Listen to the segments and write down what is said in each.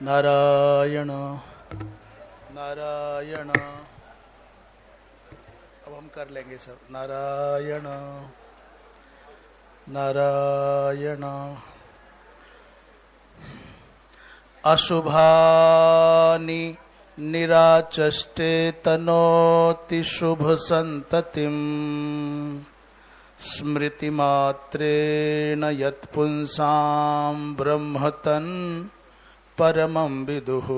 नारायण नारायण। अब हम कर लेंगे सब। नारायण नारायण। अशुभानि निराचष्टे तनोति शुभ संततिम् स्मृतिमात्रेण यत्पुंसां ब्रह्मतन् परमं विदुः।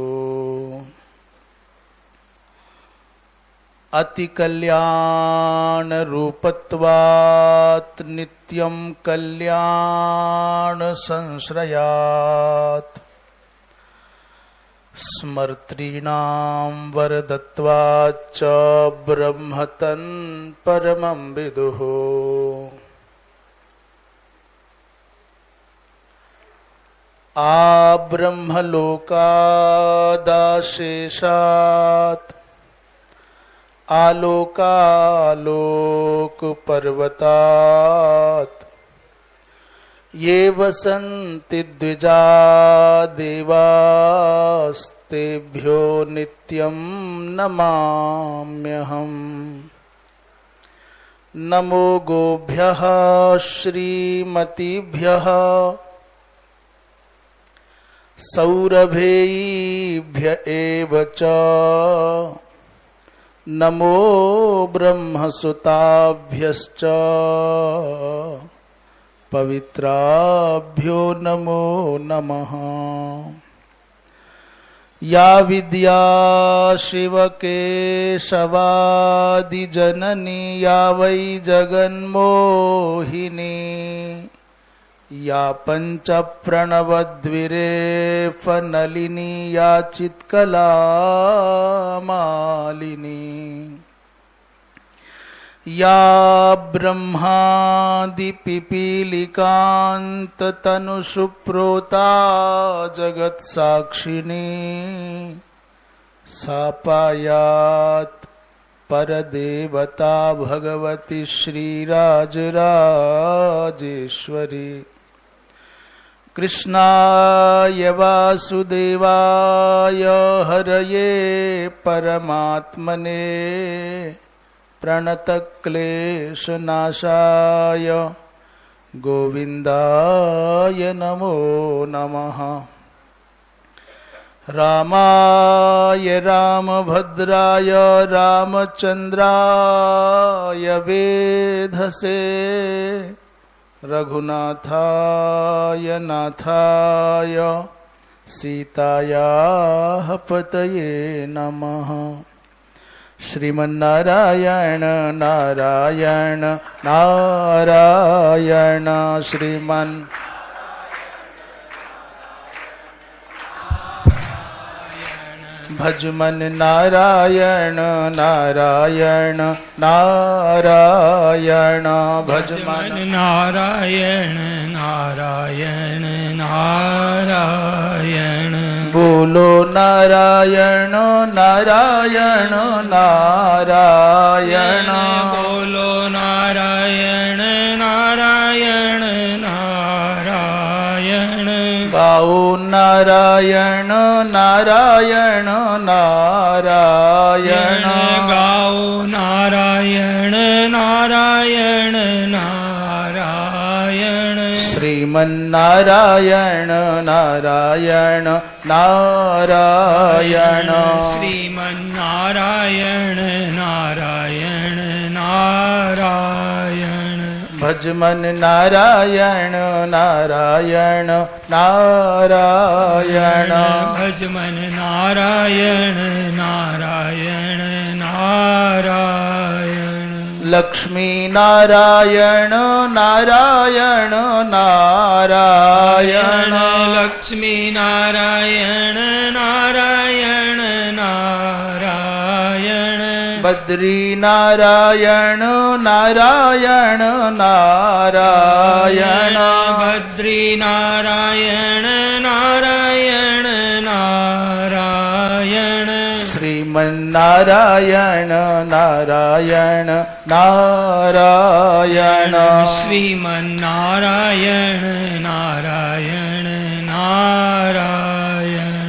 अतिकल्याण रूपत्वात् नित्यं कल्याण संश्रयात् स्मर्तॄणां वरदत्वाच्च ब्रह्मतन् परमं विदुः। आब्रह्मलोकादाशेषात् आलोकालोक पर्वतात् ये वसन्ति द्विजा देवास्तेभ्यो नित्यं नमाम्यहम्। नमो गोभ्यः श्रीमतीभ्यः सौरभेयीभ्य एव च। नमो ब्रह्मसुताभ्यश्च पवित्राभ्यो नमो नमः। या विद्या शिवकेशवादिजननी या वै जगन्मोहिनी या पंचप्रणवद्विरेफनलिनी या चित्कलामालिनी या ब्रह्मादिपिपीलिकान्ततनुसुप्रोता जगत्साक्षिणी सा पायात् परदेवता भगवती श्रीराजराजेश्वरी। कृष्णाय वासुदेवाय हरये परमात्मने प्रणतक्लेशनाशाय गोविन्दाय नमो नमः। रामाय रामभद्राय रामचन्द्राय वेधसे रघुनाथाय नाथाय सीतायाः पतये नमः। श्रीमन्नारायण नारायण नारायण श्रीमन् भजमन नारायण नारायण नारायण भजमन नारायण नारायण नारायण। बोलो नारायण नारायण नारायण। बोलो नारायण नारायण नारायण। गाओ नारायण नारायण नारायण। गाओ नारायण नारायण नारायण। श्रीमन्नारायण नारायण नारायण। श्रीमन्नारायण नारायण नारायण। भजमन नारायण नारायण नारायण। भजमन नारायण नारायण नारायण। लक्ष्मी नारायण नारायण नारायण। लक्ष्मी नारायण नारायण नारायण। बद्री नारायण नारायण नारायण। बद्री नारायण नारायण नारायण। श्रीमन्नारायण नारायण नारायण। श्रीमन्नारायण नारायण नारायण।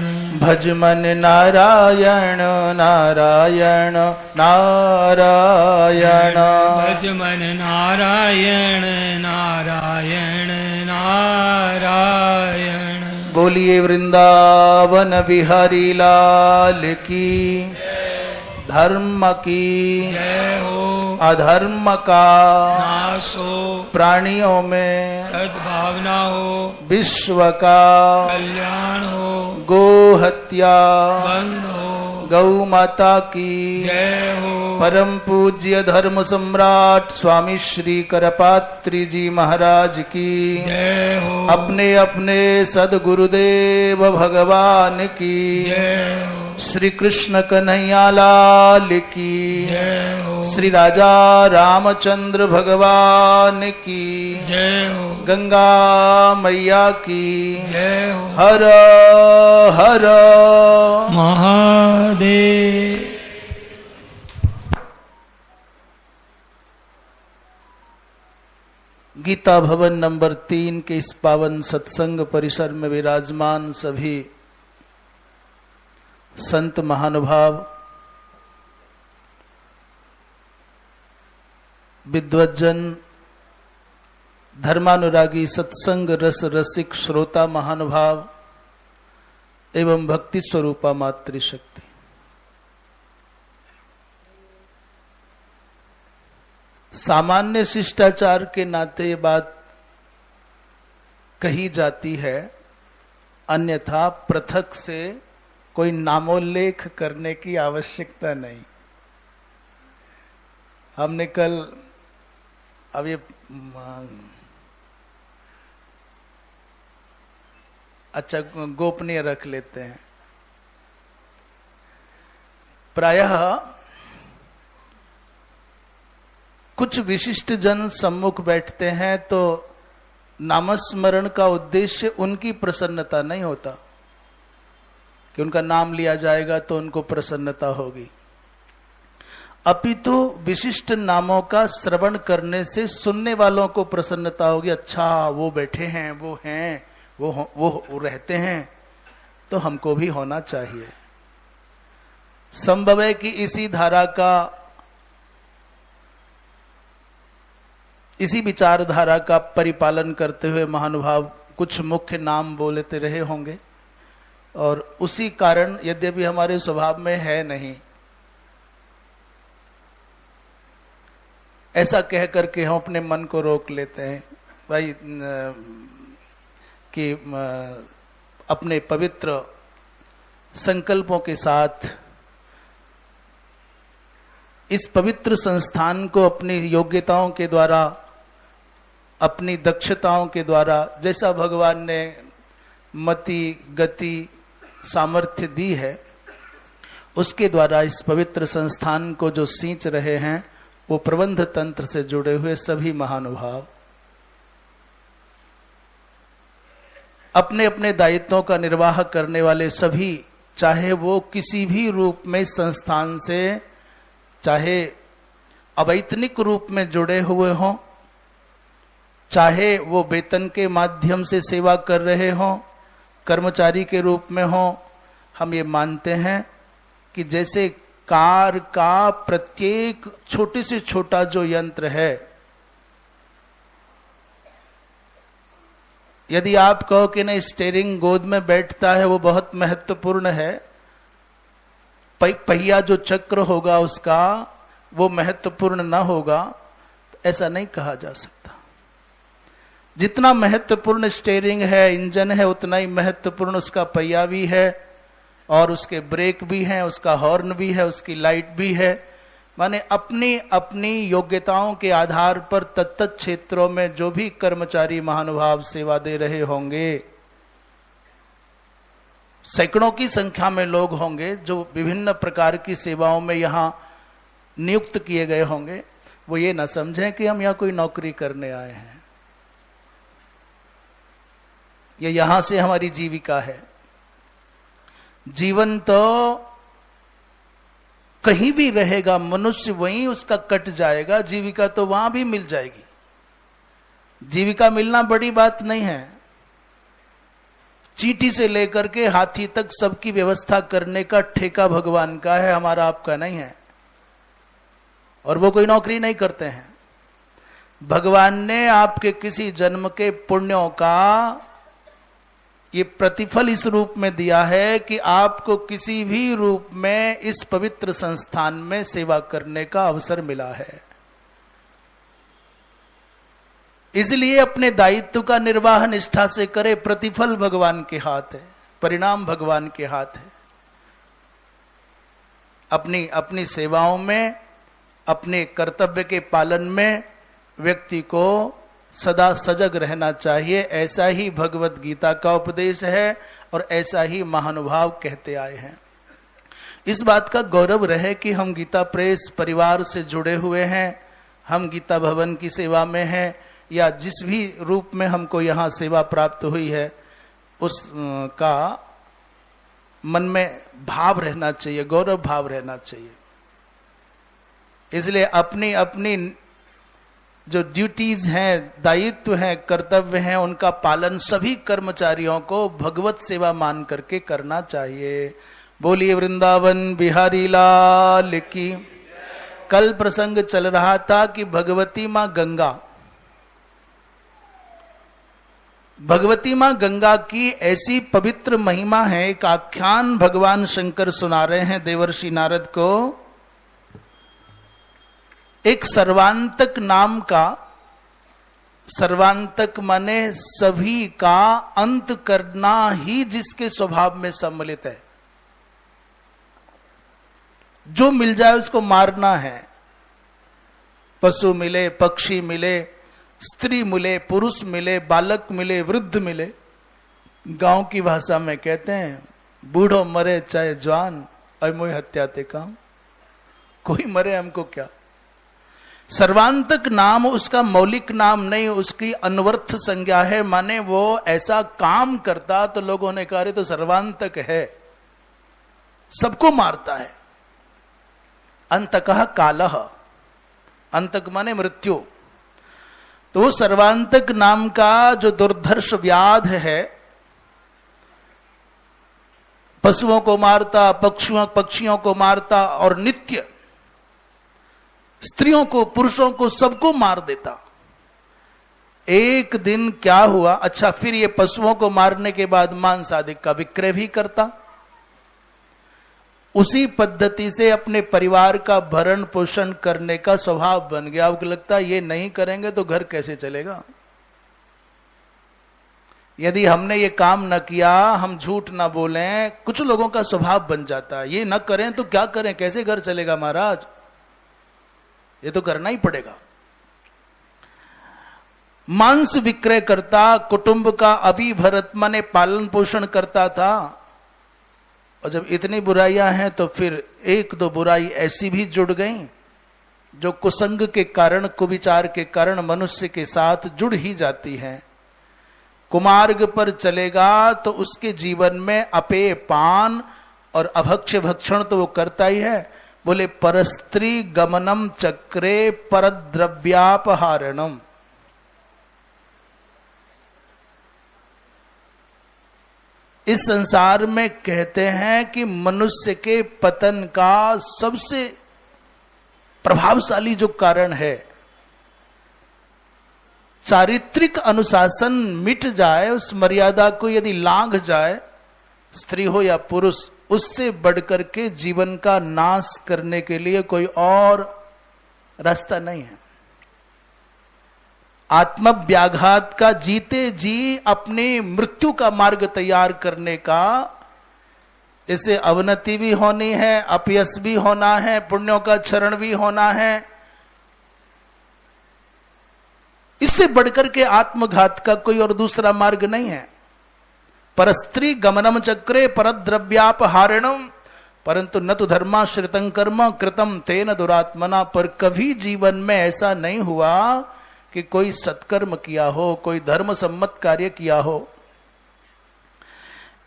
भज मन नारायण नारायण नारायण। भज मन नारायण नारायण नारायण। बोलिए वृंदावन बिहारी लाल की, धर्म की जय हो। अधर्म का नाश हो। प्राणियों में सद्भावना हो। विश्व का कल्याण हो। गो हत्या बंद हो। गौ माता की जय हो। परम पूज्य धर्म सम्राट स्वामी श्री करपात्री जी महाराज की जय हो। अपने अपने सदगुरुदेव भगवान की जय हो। श्री कृष्ण कन्हैया लाल की जय हो। श्री राजा रामचंद्र भगवान की जय हो। गंगा मैया की जय हो। हर हर महादेव। गीता भवन नंबर 3 के इस पावन सत्संग परिसर में विराजमान सभी संत महानुभाव, विद्वज्जन, धर्मानुरागी, सत्संग रस रसिक श्रोता महानुभाव एवं भक्ति स्वरूपा मातृशक्ति, सामान्य शिष्टाचार के नाते ये बात कही जाती है, अन्यथा पृथक से कोई नामोल्लेख करने की आवश्यकता नहीं। हमने कल, अब ये अच्छा गोपनीय रख लेते हैं, प्रायः कुछ विशिष्ट जन सम्मुख बैठते हैं तो नामस्मरण का उद्देश्य उनकी प्रसन्नता नहीं होता कि उनका नाम लिया जाएगा तो उनको प्रसन्नता होगी, अपितु विशिष्ट नामों का श्रवण करने से सुनने वालों को प्रसन्नता होगी। अच्छा, वो बैठे हैं, वो हैं, वो रहते हैं, तो हमको भी होना चाहिए। संभव है कि इसी धारा का, इसी विचारधारा का परिपालन करते हुए महानुभाव कुछ मुख्य नाम बोलते रहे होंगे, और उसी कारण यद्यपि हमारे स्वभाव में है नहीं, ऐसा कह करके हम अपने मन को रोक लेते हैं भाई कि अपने पवित्र संकल्पों के साथ इस पवित्र संस्थान को अपनी योग्यताओं के द्वारा, अपनी दक्षताओं के द्वारा, जैसा भगवान ने मति, गति, सामर्थ्य दी है, उसके द्वारा इस पवित्र संस्थान को जो सींच रहे हैं वो प्रबंध तंत्र से जुड़े हुए सभी महानुभाव, अपने अपने दायित्वों का निर्वाह करने वाले सभी, चाहे वो किसी भी रूप में संस्थान से, चाहे अवैतनिक रूप में जुड़े हुए हों, चाहे वो वेतन के माध्यम से सेवा कर रहे हों, कर्मचारी के रूप में हों, हम ये मानते हैं कि जैसे कार का प्रत्येक छोटे से छोटा जो यंत्र है, यदि आप कहो कि नहीं स्टीयरिंग गोद में बैठता है वो बहुत महत्वपूर्ण है, पहिया जो चक्र होगा उसका वो महत्वपूर्ण ना होगा, तो ऐसा नहीं कहा जा सकता। जितना महत्वपूर्ण स्टीयरिंग है, इंजन है, उतना ही महत्वपूर्ण उसका पहिया भी है, और उसके ब्रेक भी हैं, उसका हॉर्न भी है, उसकी लाइट भी है। माने अपनी अपनी योग्यताओं के आधार पर तत्त क्षेत्रों में जो भी कर्मचारी महानुभाव सेवा दे रहे होंगे, सैकड़ों की संख्या में लोग होंगे जो विभिन्न प्रकार की सेवाओं में यहाँ नियुक्त किए गए होंगे, वो ये ना समझें कि हम यहाँ कोई नौकरी करने आए हैं, ये यहां से हमारी जीविका है। जीवन तो कहीं भी रहेगा, मनुष्य वहीं उसका कट जाएगा, जीविका तो वहां भी मिल जाएगी। जीविका मिलना बड़ी बात नहीं है, चींटी से लेकर के हाथी तक सबकी व्यवस्था करने का ठेका भगवान का है, हमारा आपका नहीं है। और वो कोई नौकरी नहीं करते हैं। भगवान ने आपके किसी जन्म के पुण्यों का ये प्रतिफल इस रूप में दिया है कि आपको किसी भी रूप में इस पवित्र संस्थान में सेवा करने का अवसर मिला है। इसलिए अपने दायित्व का निर्वाह निष्ठा से करे, प्रतिफल भगवान के हाथ है, परिणाम भगवान के हाथ है। अपनी अपनी सेवाओं में, अपने कर्तव्य के पालन में व्यक्ति को सदा सजग रहना चाहिए। ऐसा ही भगवत गीता का उपदेश है और ऐसा ही महानुभाव कहते आए हैं। इस बात का गौरव रहे कि हम गीता प्रेस परिवार से जुड़े हुए हैं, हम गीता भवन की सेवा में हैं, या जिस भी रूप में हमको यहाँ सेवा प्राप्त हुई है उसका मन में भाव रहना चाहिए, गौरव भाव रहना चाहिए। इसलिए अपनी अपनी जो ड्यूटीज हैं, दायित्व हैं, कर्तव्य हैं, उनका पालन सभी कर्मचारियों को भगवत सेवा मान करके करना चाहिए। बोलिए वृंदावन बिहारी लाल की। कल प्रसंग चल रहा था कि भगवती मां गंगा, भगवती मां गंगा की ऐसी पवित्र महिमा है। एक आख्यान भगवान शंकर सुना रहे हैं देवर्षि नारद को। एक सर्वांतक नाम का, सर्वांतक माने सभी का अंत करना ही जिसके स्वभाव में सम्मिलित है। जो मिल जाए उसको मारना है। पशु मिले, पक्षी मिले, स्त्री मिले, पुरुष मिले, बालक मिले, वृद्ध मिले। गांव की भाषा में कहते हैं बूढ़ो मरे चाहे जवान, अमोय हत्याते काम। कोई मरे हमको क्या। सर्वांतक नाम उसका मौलिक नाम नहीं, उसकी अनवर्थ संज्ञा है। माने वो ऐसा काम करता तो लोगों ने कहा तो सर्वांतक है, सबको मारता है। अंतकः कालः, अंतक माने मृत्यु। तो सर्वांतक नाम का जो दुर्धर्ष व्याध है, पशुओं को मारता, पक्षियों को मारता और नित्य स्त्रियों को, पुरुषों को, सबको मार देता। एक दिन क्या हुआ, अच्छा फिर ये पशुओं को मारने के बाद मांस आदि का विक्रय भी करता। उसी पद्धति से अपने परिवार का भरण पोषण करने का स्वभाव बन गया। अब लगता है ये नहीं करेंगे तो घर कैसे चलेगा। यदि हमने ये काम न किया, हम झूठ न बोलें, कुछ लोगों का स्वभाव बन जाता है, ये न करें तो क्या करें, कैसे घर चलेगा महाराज, ये तो करना ही पड़ेगा। मांस विक्रय करता, कुटुंब का अभिभरत माने पालन पोषण करता था। और जब इतनी बुराइयां हैं तो फिर एक दो बुराई ऐसी भी जुड़ गई जो कुसंग के कारण, कुविचार के कारण मनुष्य के साथ जुड़ ही जाती है। कुमार्ग पर चलेगा तो उसके जीवन में अपेय पान और अभक्ष्य भक्षण तो वो करता ही है। बोले परस्त्री गमनम चक्रे परद्रव्यापहारणम। इस संसार में कहते हैं कि मनुष्य के पतन का सबसे प्रभावशाली जो कारण है, चारित्रिक अनुशासन मिट जाए, उस मर्यादा को यदि लांघ जाए, स्त्री हो या पुरुष, उससे बढ़कर के जीवन का नाश करने के लिए कोई और रास्ता नहीं है। आत्मव्याघात का, जीते जी अपनी मृत्यु का मार्ग तैयार करने का, इसे अवनति भी होनी है, अपयश भी होना है, पुण्यों का क्षरण भी होना है। इससे बढ़कर के आत्मघात का कोई और दूसरा मार्ग नहीं है। परस्त्री गमनम चक्रे परद्रव्यापहारणम, परंतु न तो धर्माश्रितं कर्म कृतम तेन दुरात्मना। पर कभी जीवन में ऐसा नहीं हुआ कि कोई सत्कर्म किया हो, कोई धर्म सम्मत कार्य किया हो।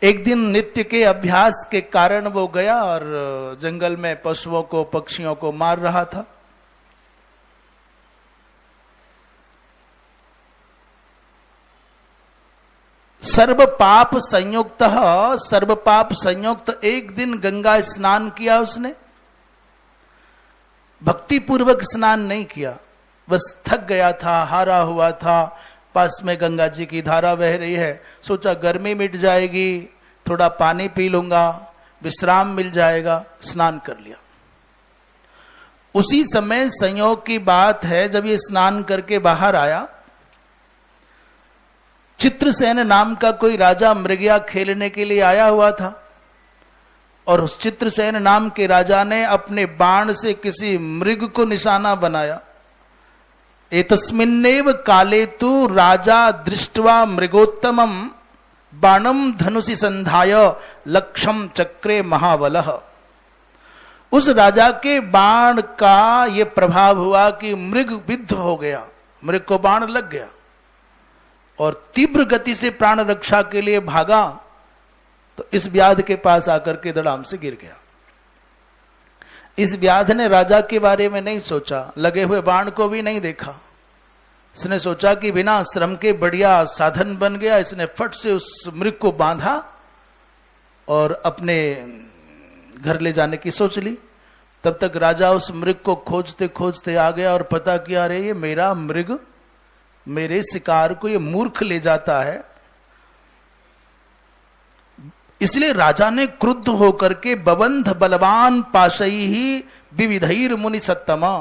एक दिन नित्य के अभ्यास के कारण वो गया और जंगल में पशुओं को, पक्षियों को मार रहा था। सर्व पाप संयुक्त एक दिन गंगा स्नान किया उसने, भक्ति पूर्वक स्नान नहीं किया, बस थक गया था, हारा हुआ था, पास में गंगा जी की धारा बह रही है, सोचा गर्मी मिट जाएगी, थोड़ा पानी पी लूंगा, विश्राम मिल जाएगा, स्नान कर लिया। उसी समय संयोग की बात है, जब ये स्नान करके बाहर आया, चित्रसेन नाम का कोई राजा मृगया खेलने के लिए आया हुआ था, और उस चित्रसेन नाम के राजा ने अपने बाण से किसी मृग को निशाना बनाया। एतस्मिन्नेव काले तु राजा दृष्ट्वा मृगोत्तमं बाणम धनुषि संधाय लक्षम चक्रे महाबलः। उस राजा के बाण का यह प्रभाव हुआ कि मृग विद्ध हो गया, मृग को बाण लग गया और तीव्र गति से प्राण रक्षा के लिए भागा, तो इस व्याध के पास आकर के धड़ाम से गिर गया। इस व्याध ने राजा के बारे में नहीं सोचा, लगे हुए बाण को भी नहीं देखा। इसने सोचा कि बिना श्रम के बढ़िया साधन बन गया। इसने फट से उस मृग को बांधा और अपने घर ले जाने की सोच ली। तब तक राजा उस मृग को खोजते खोजते आ गया और पता किया, अरे ये मेरा मृग मेरे शिकार को ये मूर्ख ले जाता है। इसलिए राजा ने क्रुद्ध होकर के बबंध बलवान पाशई ही विविधैर मुनि सत्तमा,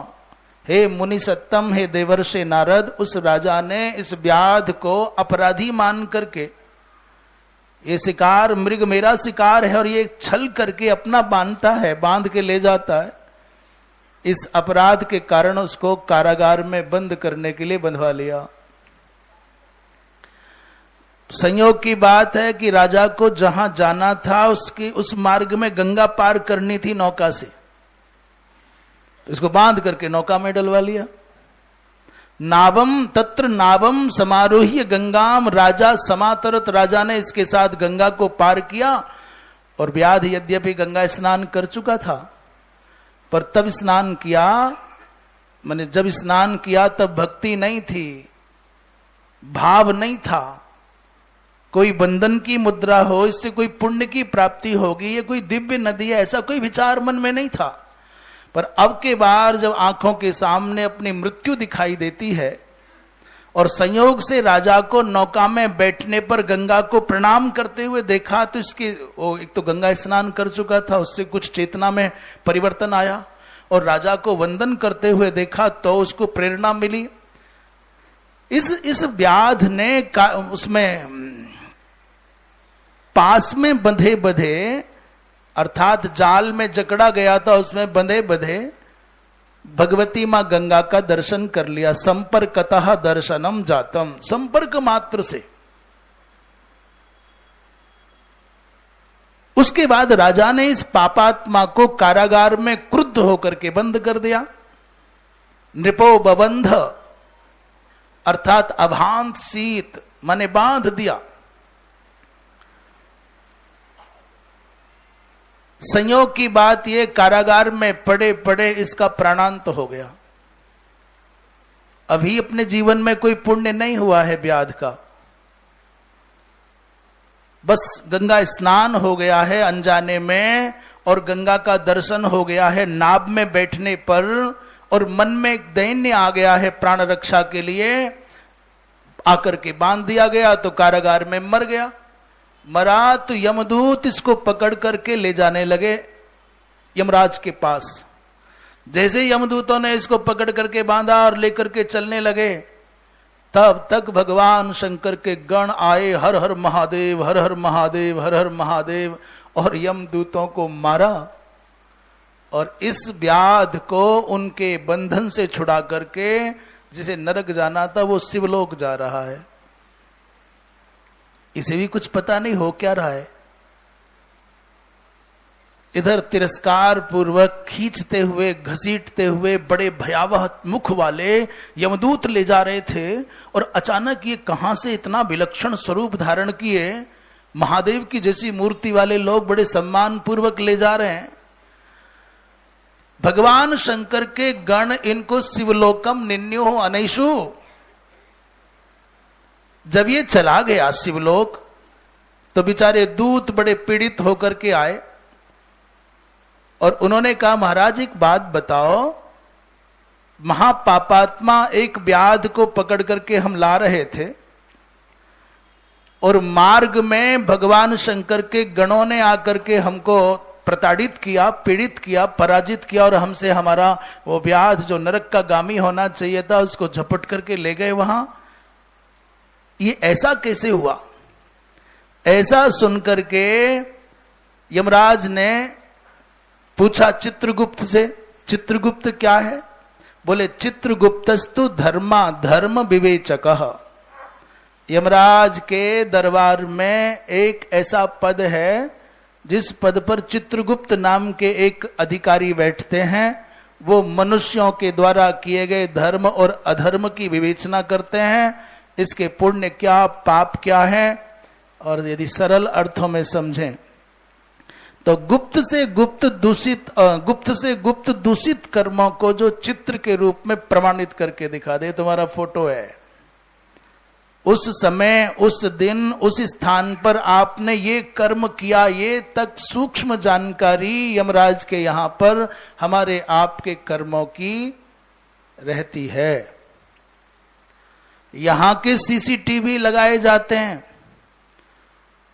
हे मुनि सत्तम, हे देवर्षि नारद, उस राजा ने इस व्याध को अपराधी मान करके, ये शिकार मृग मेरा शिकार है और ये छल करके अपना बांधता है, बांध के ले जाता है, इस अपराध के कारण उसको कारागार में बंद करने के लिए बंधवा लिया। संयोग की बात है कि राजा को जहां जाना था उसकी उस मार्ग में गंगा पार करनी थी नौका से, इसको बांध करके नौका में डलवा लिया। नावम तत्र नावम समारोह्य गंगाम राजा समातरत, राजा ने इसके साथ गंगा को पार किया। और व्याध यद्यपि गंगा स्नान कर चुका था, पर तब स्नान किया, माने जब स्नान किया तब भक्ति नहीं थी, भाव नहीं था, कोई बंधन की मुद्रा हो, इससे कोई पुण्य की प्राप्ति होगी, ये कोई दिव्य नदी है, ऐसा कोई विचार मन में नहीं था। पर अब के बार जब आंखों के सामने अपनी मृत्यु दिखाई देती है और संयोग से राजा को नौका में बैठने पर गंगा को प्रणाम करते हुए देखा, तो इसके एक तो गंगा स्नान कर चुका था, उससे कुछ चेतना में परिवर्तन आया, और राजा को वंदन करते हुए देखा तो उसको प्रेरणा मिली। इस व्याध ने उसमें पास में बंधे बंधे, अर्थात जाल में जकड़ा गया था, उसमें बंधे बंधे भगवती मां गंगा का दर्शन कर लिया। संपर्कतः दर्शनम जातम, संपर्क मात्र से। उसके बाद राजा ने इस पापात्मा को कारागार में क्रुद्ध होकर के बंद कर दिया। नृपो बबंध अर्थात अभांत शीत, माने बांध दिया। संयोग की बात यह, कारागार में पड़े पड़े इसका प्राणांत हो गया। अभी अपने जीवन में कोई पुण्य नहीं हुआ है व्याध का, बस गंगा स्नान हो गया है अनजाने में और गंगा का दर्शन हो गया है नाव में बैठने पर, और मन में एक दैन्य आ गया है प्राण रक्षा के लिए, आकर के बांध दिया गया तो कारागार में मर गया। मरा तो यमदूत इसको पकड़ करके ले जाने लगे यमराज के पास। जैसे यमदूतों ने इसको पकड़ करके बांधा और लेकर के चलने लगे, तब तक भगवान शंकर के गण आए, हर हर महादेव, हर हर महादेव, हर हर महादेव, और यमदूतों को मारा और इस व्याध को उनके बंधन से छुड़ा करके, जिसे नरक जाना था वो शिवलोक जा रहा है। इसे भी कुछ पता नहीं हो क्या रहा है। इधर तिरस्कार पूर्वक खींचते हुए, घसीटते हुए, बड़े भयावह मुख वाले यमदूत ले जा रहे थे, और अचानक ये कहां से इतना विलक्षण स्वरूप धारण किए, महादेव की जैसी मूर्ति वाले लोग बड़े सम्मान पूर्वक ले जा रहे हैं। भगवान शंकर के गण इनको शिवलोकम निन्यो अनैषु, जब ये चला गया शिवलोक, तो बेचारे दूत बड़े पीड़ित होकर के आए और उन्होंने कहा, महाराज एक बात बताओ, महापापात्मा एक व्याध को पकड़ करके हम ला रहे थे और मार्ग में भगवान शंकर के गणों ने आकर के हमको प्रताड़ित किया, पीड़ित किया, पराजित किया और हमसे हमारा वो व्याध जो नरक का गामी होना चाहिए था उसको झपट करके ले गए वहां। ये ऐसा कैसे हुआ? ऐसा सुनकर के यमराज ने पूछा चित्रगुप्त से। चित्रगुप्त क्या है? बोले चित्रगुप्तस्तु धर्म विवेचकः। यमराज के दरबार में एक ऐसा पद है जिस पद पर चित्रगुप्त नाम के एक अधिकारी बैठते हैं। वो मनुष्यों के द्वारा किए गए धर्म और अधर्म की विवेचना करते हैं, इसके पुण्य क्या, पाप क्या है। और यदि सरल अर्थों में समझें तो गुप्त से गुप्त दूषित कर्मों को जो चित्र के रूप में प्रमाणित करके दिखा दे। तुम्हारा फोटो है, उस समय, उस दिन, उस स्थान पर आपने ये कर्म किया, ये तक सूक्ष्म जानकारी यमराज के यहां पर हमारे आपके कर्मों की रहती है। यहां के सीसीटीवी लगाए जाते हैं,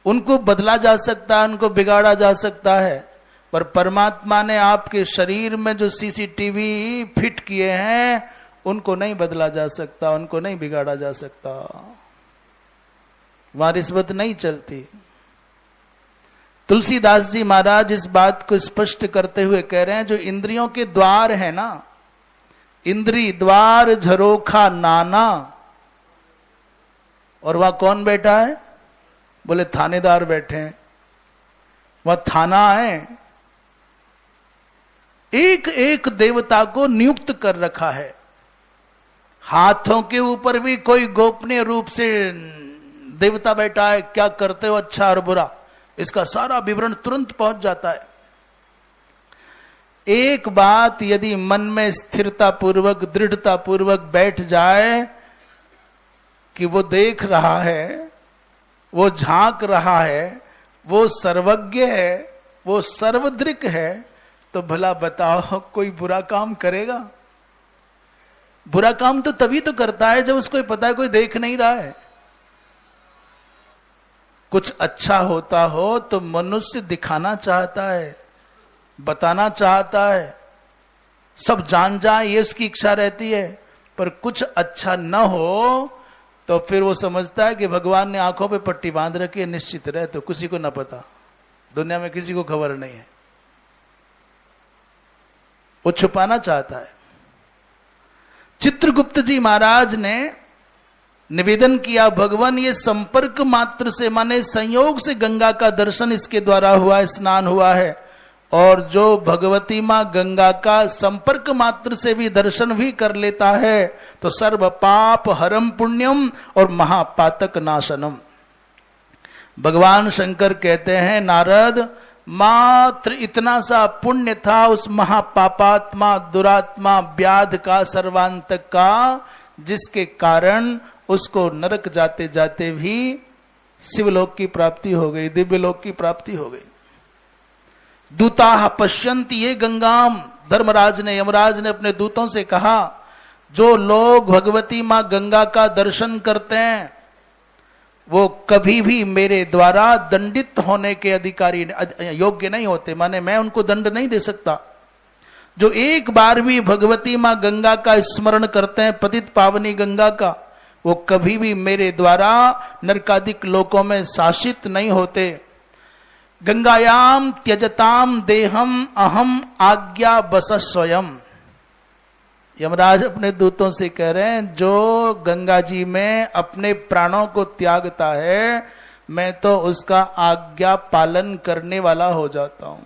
उनको बदला जा सकता है, उनको बिगाड़ा जा सकता है, पर परमात्मा ने आपके शरीर में जो सीसीटीवी फिट किए हैं उनको नहीं बदला जा सकता, उनको नहीं बिगाड़ा जा सकता। वहां रिश्वत नहीं चलती। तुलसीदास जी महाराज इस बात को स्पष्ट करते हुए कह रहे हैं, जो इंद्रियों के द्वार है ना, इंद्री द्वार झरोखा नाना, और वहां कौन बैठा है? बोले थानेदार बैठे हैं, वह थाना है। एक एक देवता को नियुक्त कर रखा है। हाथों के ऊपर भी कोई गोपनीय रूप से देवता बैठा है, क्या करते हो अच्छा और बुरा, इसका सारा विवरण तुरंत पहुंच जाता है। एक बात यदि मन में स्थिरता पूर्वक, दृढ़ता पूर्वक बैठ जाए कि वो देख रहा है, वो झांक रहा है, वो सर्वज्ञ है, वो सर्वदृक है, तो भला बताओ कोई बुरा काम करेगा? बुरा काम तो तभी तो करता है जब उसको पता है कोई देख नहीं रहा है। कुछ अच्छा होता हो तो मनुष्य दिखाना चाहता है, बताना चाहता है, सब जान जाए ये उसकी इच्छा रहती है। पर कुछ अच्छा न हो तो फिर वो समझता है कि भगवान ने आंखों पे पट्टी बांध रखी है, निश्चित रहे, तो किसी को न पता, दुनिया में किसी को खबर नहीं है। वो छुपाना चाहता है। चित्रगुप्त जी महाराज ने निवेदन किया, भगवान ये संपर्क मात्र से, माने संयोग से गंगा का दर्शन इसके द्वारा हुआ है, स्नान हुआ है, और जो भगवती मां गंगा का संपर्क मात्र से भी दर्शन भी कर लेता है तो सर्व पाप हरम पुण्यम और महापातक नाशनम। भगवान शंकर कहते हैं, नारद मात्र इतना सा पुण्य था उस महापापात्मा दुरात्मा व्याध का, सर्वांतक का, जिसके कारण उसको नरक जाते जाते भी शिवलोक की प्राप्ति हो गई, दिव्य लोक की प्राप्ति हो गई। दूता पश्यन्ति ये गंगाम, धर्मराज ने, यमराज ने अपने दूतों से कहा, जो लोग भगवती मां गंगा का दर्शन करते हैं वो कभी भी मेरे द्वारा दंडित होने के अधिकारी योग्य नहीं होते, माने मैं उनको दंड नहीं दे सकता। जो एक बार भी भगवती मां गंगा का स्मरण करते हैं, पतित पावनी गंगा का, वो कभी भी मेरे द्वारा नरकादिक लोकों में शासित नहीं होते। गंगायाम त्यजताम देहम अहम आज्ञा बस स्वयं। यमराज अपने दूतों से कह रहे हैं, जो गंगा जी में अपने प्राणों को त्यागता है, मैं तो उसका आज्ञा पालन करने वाला हो जाता हूं।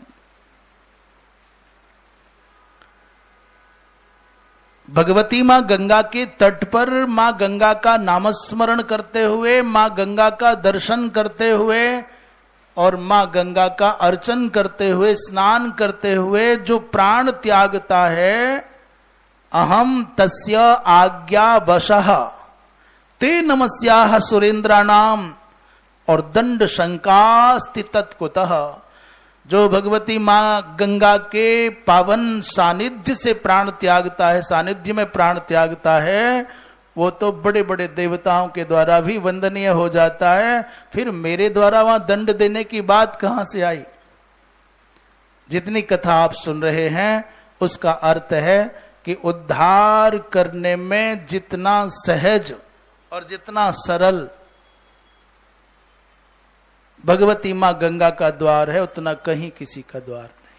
भगवती मां गंगा के तट पर मां गंगा का नामस्मरण करते हुए, मां गंगा का दर्शन करते हुए और मां गंगा का अर्चन करते हुए, स्नान करते हुए जो प्राण त्यागता है, अहम तस्य आज्ञा वशः ते नमस्याः सुरेंद्राणाम, और दंड शंकास्ति तत्कुतः। जो भगवती मां गंगा के पावन सानिध्य से प्राण त्यागता है, सानिध्य में प्राण त्यागता है, वो तो बड़े बड़े देवताओं के द्वारा भी वंदनीय हो जाता है। फिर मेरे द्वारा वहां दंड देने की बात कहां से आई? जितनी कथा आप सुन रहे हैं उसका अर्थ है कि उद्धार करने में जितना सहज और जितना सरल भगवती मां गंगा का द्वार है, उतना कहीं किसी का द्वार नहीं।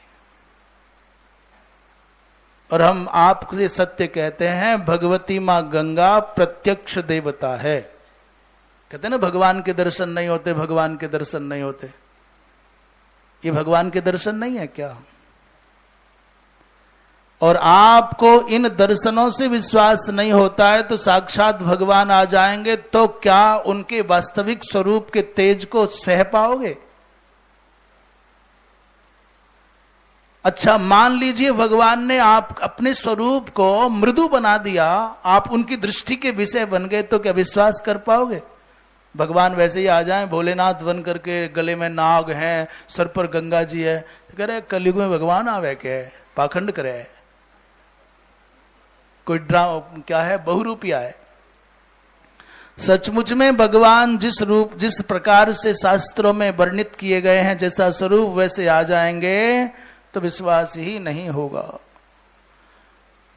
और हम आपसे सत्य कहते हैं, भगवती मां गंगा प्रत्यक्ष देवता है। कहते हैं ना भगवान के दर्शन नहीं होते, भगवान के दर्शन नहीं होते। ये भगवान के दर्शन नहीं है क्या? और आपको इन दर्शनों से विश्वास नहीं होता है तो साक्षात भगवान आ जाएंगे तो क्या उनके वास्तविक स्वरूप के तेज को सह पाओगे? अच्छा, मान लीजिए भगवान ने आप अपने स्वरूप को मृदु बना दिया, आप उनकी दृष्टि के विषय बन गए, तो क्या विश्वास कर पाओगे? भगवान वैसे ही आ जाएं भोलेनाथ बन करके, गले में नाग है, सर पर गंगा जी है, तो कह रहे कलयुग में भगवान आवे क्या है, पाखंड करे है, कोई ड्रामा क्या है, बहुरूपिया है। सचमुच में भगवान जिस रूप जिस प्रकार से शास्त्रों में वर्णित किए गए हैं, जैसा स्वरूप वैसे आ जाएंगे तो विश्वास ही नहीं होगा।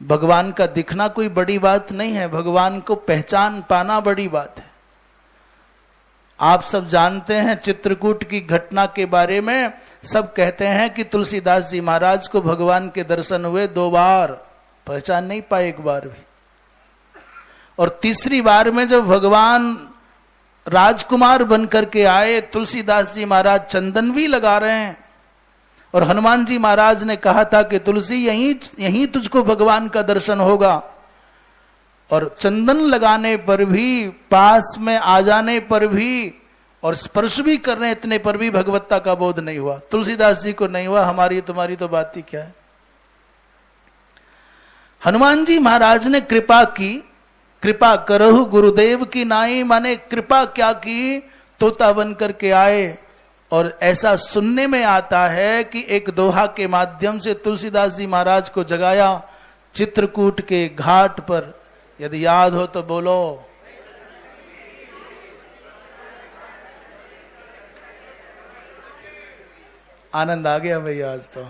भगवान का दिखना कोई बड़ी बात नहीं है, भगवान को पहचान पाना बड़ी बात है। आप सब जानते हैं चित्रकूट की घटना के बारे में। सब कहते हैं कि तुलसीदास जी महाराज को भगवान के दर्शन हुए 2 बार, पहचान नहीं पाए एक बार भी। और तीसरी बार में जब भगवान राजकुमार बनकर के आए, तुलसीदास जी महाराज चंदन भी लगा रहे हैं और हनुमान जी महाराज ने कहा था कि तुलसी यहीं तुझको भगवान का दर्शन होगा। और चंदन लगाने पर भी, पास में आ जाने पर भी और स्पर्श भी करने इतने पर भी भगवत्ता का बोध नहीं हुआ। तुलसीदास जी को नहीं हुआ, हमारी तुम्हारी तो बात ही क्या है। हनुमान जी महाराज ने कृपा की, कृपा करहु गुरुदेव की नाई, माने कृपा क्या की, तोता बन करके आए। और ऐसा सुनने में आता है कि एक दोहा के माध्यम से तुलसीदास जी महाराज को जगाया चित्रकूट के घाट पर। यदि याद हो तो बोलो। आनंद आ गया भैया, आज तो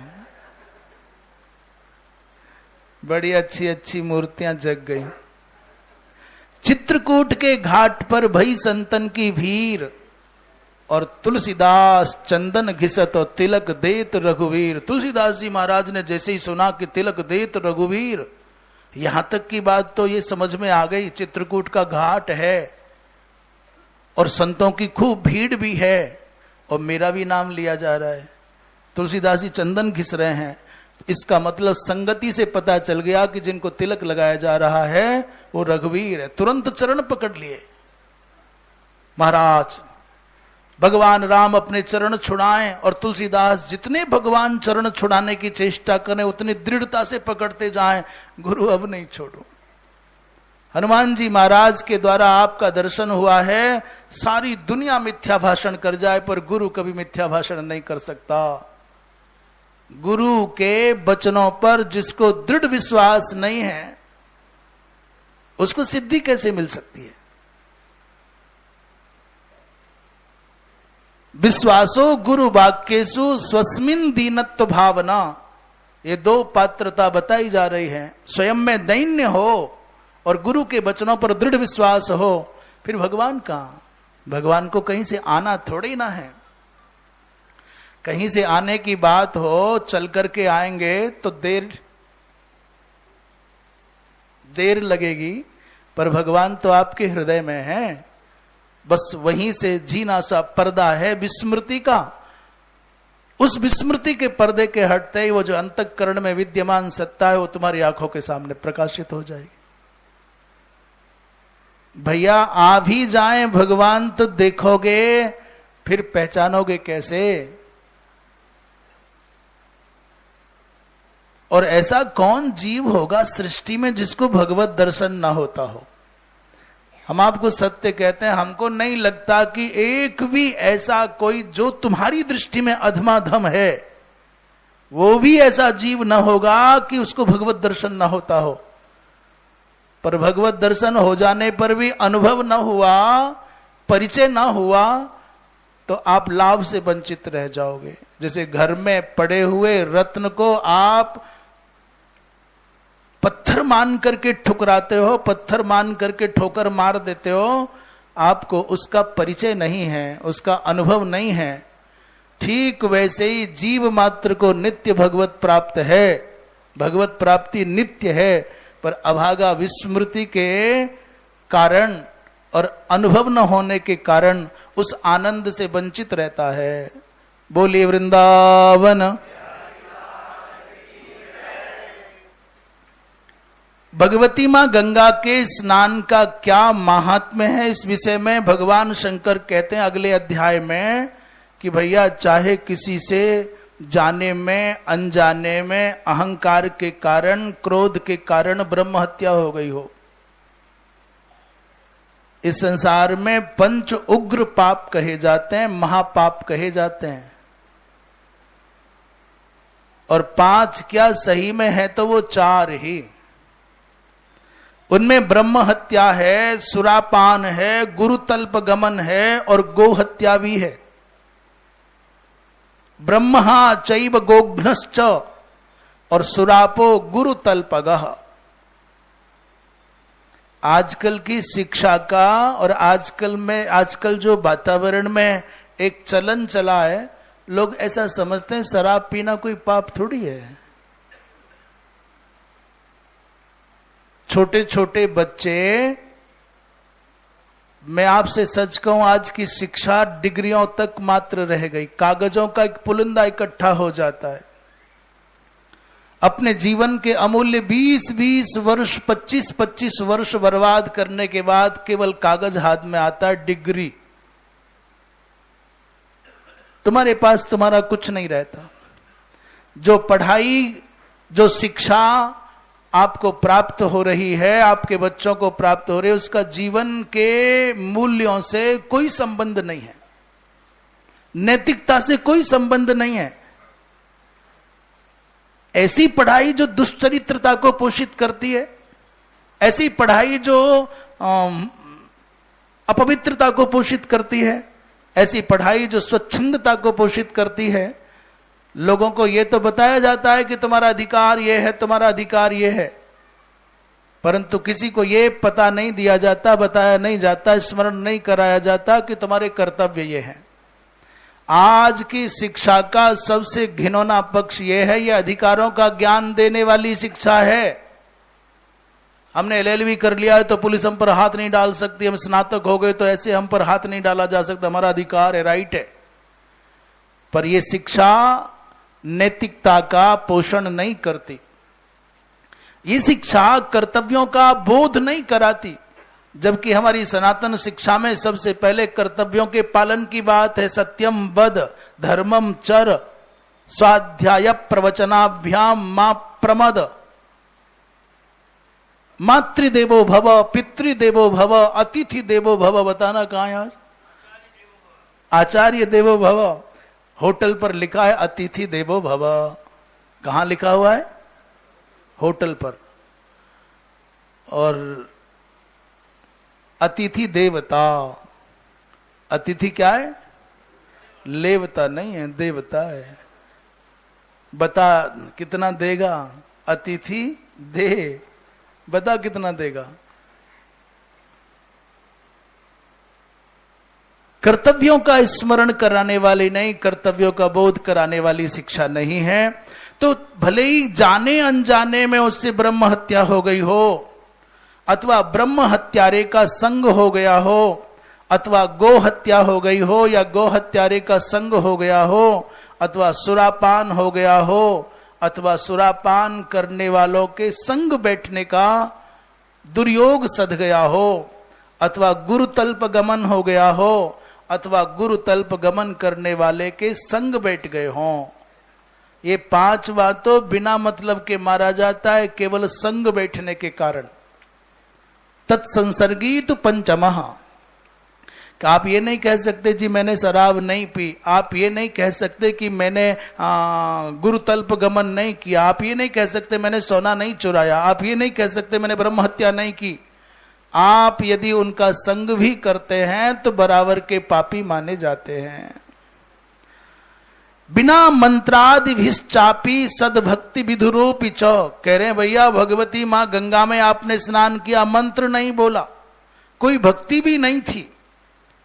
बड़ी अच्छी अच्छी मूर्तियां जग गई। चित्रकूट के घाट पर भई संतन की भीड़, और तुलसीदास चंदन घिसत और तिलक देत रघुवीर। तुलसीदास जी महाराज ने जैसे ही सुना कि तिलक देत रघुवीर, यहां तक की बात तो ये समझ में आ गई, चित्रकूट का घाट है और संतों की खूब भीड़ भी है और मेरा भी नाम लिया जा रहा है। तुलसीदास जी चंदन घिस रहे हैं, इसका मतलब संगति से पता चल गया कि जिनको तिलक लगाया जा रहा है वो रघुवीर है। तुरंत चरण पकड़ लिए महाराज। भगवान राम अपने चरण छुड़ाएं और तुलसीदास जितने भगवान चरण छुड़ाने की चेष्टा करें उतनी दृढ़ता से पकड़ते जाएं, गुरु अब नहीं छोड़ो। हनुमान जी महाराज के द्वारा आपका दर्शन हुआ है, सारी दुनिया मिथ्या भाषण कर जाए पर गुरु कभी मिथ्या भाषण नहीं कर सकता। गुरु के वचनों पर जिसको दृढ़ विश्वास नहीं है उसको सिद्धि कैसे मिल सकती है? विश्वासो गुरु वाक्येषु स्वस्मिन दीनत्व भावना, ये 2 पात्रता बताई जा रही है। स्वयं में दैन्य हो और गुरु के वचनों पर दृढ़ विश्वास हो, फिर भगवान कहां? भगवान को कहीं से आना थोड़ी ना है। कहीं से आने की बात हो, चल करके आएंगे तो देर लगेगी, पर भगवान तो आपके हृदय में है। बस वहीं से जीना सा पर्दा है विस्मृति का। उस विस्मृति के पर्दे के हटते ही वो जो अंतःकरण में विद्यमान सत्ता है वो तुम्हारी आंखों के सामने प्रकाशित हो जाएगी। भैया आ भी जाएं भगवान तो देखोगे, फिर पहचानोगे कैसे? और ऐसा कौन जीव होगा सृष्टि में जिसको भगवत दर्शन ना होता हो? हम आपको सत्य कहते हैं, हमको नहीं लगता कि एक भी ऐसा कोई जो तुम्हारी दृष्टि में अधमाधम है, वो भी ऐसा जीव न होगा कि उसको भगवत दर्शन न होता हो। पर भगवत दर्शन हो जाने पर भी अनुभव न हुआ, परिचय न हुआ, तो आप लाभ से वंचित रह जाओगे। जैसे घर में पड़े हुए रत्न को आप पत्थर मान करके ठुकराते हो, पत्थर मान करके ठोकर मार देते हो, आपको उसका परिचय नहीं है, उसका अनुभव नहीं है। ठीक वैसे ही जीव मात्र को नित्य भगवत प्राप्त है, भगवत प्राप्ति नित्य है, पर अभागा विस्मृति के कारण और अनुभव न होने के कारण उस आनंद से वंचित रहता है। बोलिए वृंदावन। भगवती मां गंगा के स्नान का क्या महात्म्य है, इस विषय में भगवान शंकर कहते हैं अगले अध्याय में कि भैया चाहे किसी से जाने में अनजाने में अहंकार के कारण, क्रोध के कारण ब्रह्म हत्या हो गई हो, इस संसार में 5 उग्र पाप कहे जाते हैं, महापाप कहे जाते हैं। और 5 क्या सही में है तो वो 4 ही। उनमें ब्रह्म हत्या है, सुरापान है, गुरुतल्प गमन है और गो हत्या भी है। ब्रह्मा चैव गोघ्नश्च और सुरापो गुरुतल्पगः। आजकल की शिक्षा का और आजकल जो वातावरण में एक चलन चला है, लोग ऐसा समझते हैं शराब पीना कोई पाप थोड़ी है। छोटे छोटे बच्चे, मैं आपसे सच कहूं, आज की शिक्षा डिग्रियों तक मात्र रह गई, कागजों का एक पुलिंदा इकट्ठा हो जाता है। अपने जीवन के अमूल्य 20-20 वर्ष, 25-25 वर्ष बर्बाद करने के बाद केवल कागज हाथ में आता है, डिग्री। तुम्हारे पास तुम्हारा कुछ नहीं रहता। जो पढ़ाई, जो शिक्षा आपको प्राप्त हो रही है, आपके बच्चों को प्राप्त हो रही है, उसका जीवन के मूल्यों से कोई संबंध नहीं है, नैतिकता से कोई संबंध नहीं है। ऐसी पढ़ाई जो दुष्चरित्रता को पोषित करती है, ऐसी पढ़ाई जो अपवित्रता को पोषित करती है, ऐसी पढ़ाई जो स्वच्छंदता को पोषित करती है। लोगों को यह तो बताया जाता है कि तुम्हारा अधिकार यह है, तुम्हारा अधिकार यह है, परंतु किसी को यह पता नहीं दिया जाता, बताया नहीं जाता, स्मरण नहीं कराया जाता कि तुम्हारे कर्तव्य ये हैं। आज की शिक्षा का सबसे घिनौना पक्ष यह है, यह अधिकारों का ज्ञान देने वाली शिक्षा है। हमने LLB कर लिया है तो पुलिस हम पर हाथ नहीं डाल सकती, हम स्नातक हो गए तो ऐसे हम पर हाथ नहीं डाला जा सकता, हमारा अधिकार है, राइट है। पर यह शिक्षा नैतिकता का पोषण नहीं करती, ये शिक्षा कर्तव्यों का बोध नहीं कराती, जबकि हमारी सनातन शिक्षा में सबसे पहले कर्तव्यों के पालन की बात है। सत्यम वद धर्मम चर स्वाध्याय प्रवचनाभ्याम मा प्रमद, मातृदेवो भव, पितृदेवो भव, अतिथि देवो भव। बताना कहां है आज? आचार्य देवो भव। होटल पर लिखा है अतिथि देवो भव। कहां लिखा हुआ है? होटल पर। और अतिथि देवता, अतिथि क्या है? लेवता नहीं है, देवता है। बता कितना देगा? अतिथि दे, बता कितना देगा? कर्तव्यों का स्मरण कराने वाली नहीं, कर्तव्यों का बोध कराने वाली शिक्षा नहीं है। तो भले ही जाने अनजाने में उससे ब्रह्म हत्या हो गई हो, अथवा ब्रह्म हत्यारे का संग हो गया हो, अथवा गो हत्या हो गई हो, या गो हत्यारे का संग हो गया हो, अथवा सुरापान हो गया हो, अथवा सुरापान करने वालों के संग बैठने का दुर्योग सध गया हो, अथवा गुरुतल्प गमन हो गया हो, अथवा गुरुतल्प गमन करने वाले के संग बैठ गए हों। ये 5 बातों बिना मतलब के मारा जाता है, केवल संग बैठने के कारण। तत्संसर्गी तो पंचमः। कि आप ये नहीं कह सकते जी मैंने शराब नहीं पी, आप ये नहीं कह सकते कि मैंने गुरुतल्प गमन नहीं किया, आप ये नहीं कह सकते मैंने सोना नहीं चुराया, आप ये नहीं कह सकते मैंने ब्रह्म हत्या नहीं की। आप यदि उनका संग भी करते हैं तो बराबर के पापी माने जाते हैं। बिना मंत्रादिभिश्चापि सद्भक्ति विधुरोपि च। कह रहे हैं भैया भगवती मां गंगा में आपने स्नान किया, मंत्र नहीं बोला, कोई भक्ति भी नहीं थी,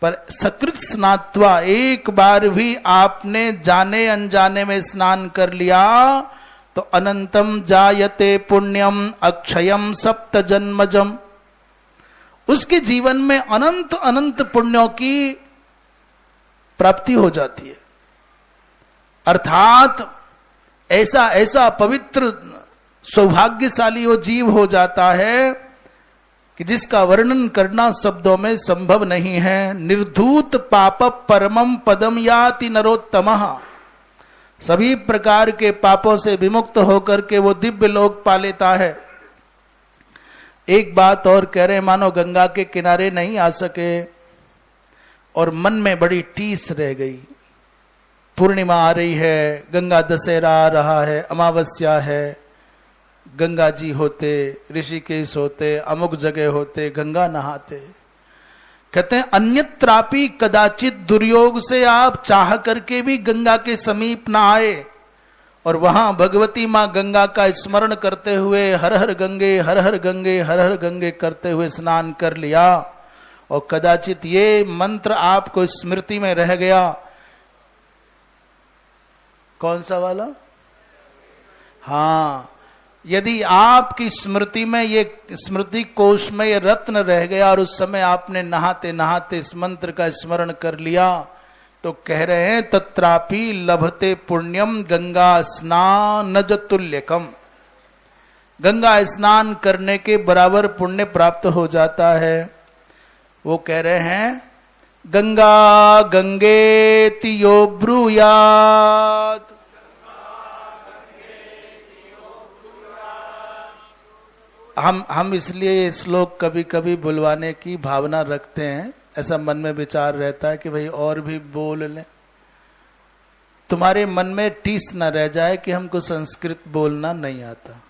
पर सकृत स्नात्वा, एक बार भी आपने जाने अनजाने में स्नान कर लिया तो अनंतम जायते पुण्यम अक्षयम सप्त जन्मजम। उसके जीवन में अनंत अनंत पुण्यों की प्राप्ति हो जाती है। अर्थात ऐसा ऐसा पवित्र सौभाग्यशाली वो जीव हो जाता है कि जिसका वर्णन करना शब्दों में संभव नहीं है। निर्धूत पाप परमम पदम याति नरोत्तमः। सभी प्रकार के पापों से विमुक्त होकर के वो दिव्य लोक पा लेता है। एक बात और कह रहे, मानो गंगा के किनारे नहीं आ सके और मन में बड़ी टीस रह गई। पूर्णिमा आ रही है, गंगा दशहरा आ रहा है, अमावस्या है, गंगा जी होते, ऋषिकेश होते, अमुक जगह होते, गंगा नहाते। कहते हैं अन्यत्रापि कदाचित दुर्योग से आप चाह करके भी गंगा के समीप ना आए और वहां भगवती मां गंगा का स्मरण करते हुए हर हर गंगे हर हर गंगे हर हर गंगे करते हुए स्नान कर लिया और कदाचित ये मंत्र आपको स्मृति में रह गया। कौन सा वाला? हाँ, यदि आपकी स्मृति में ये स्मृति कोश में ये रत्न रह गया और उस समय आपने नहाते नहाते इस मंत्र का स्मरण कर लिया तो कह रहे हैं तत्रापि लभते पुण्यम गंगा स्नानज तुल्यकम। गंगा स्नान करने के बराबर पुण्य प्राप्त हो जाता है। वो कह रहे हैं गंगा गंगेति यो ब्रूयात्। हम इसलिए ये श्लोक कभी कभी बुलवाने की भावना रखते हैं, ऐसा मन में विचार रहता है कि भाई और भी बोल लें, तुम्हारे मन में टीस न रह जाए कि हमको संस्कृत बोलना नहीं आता।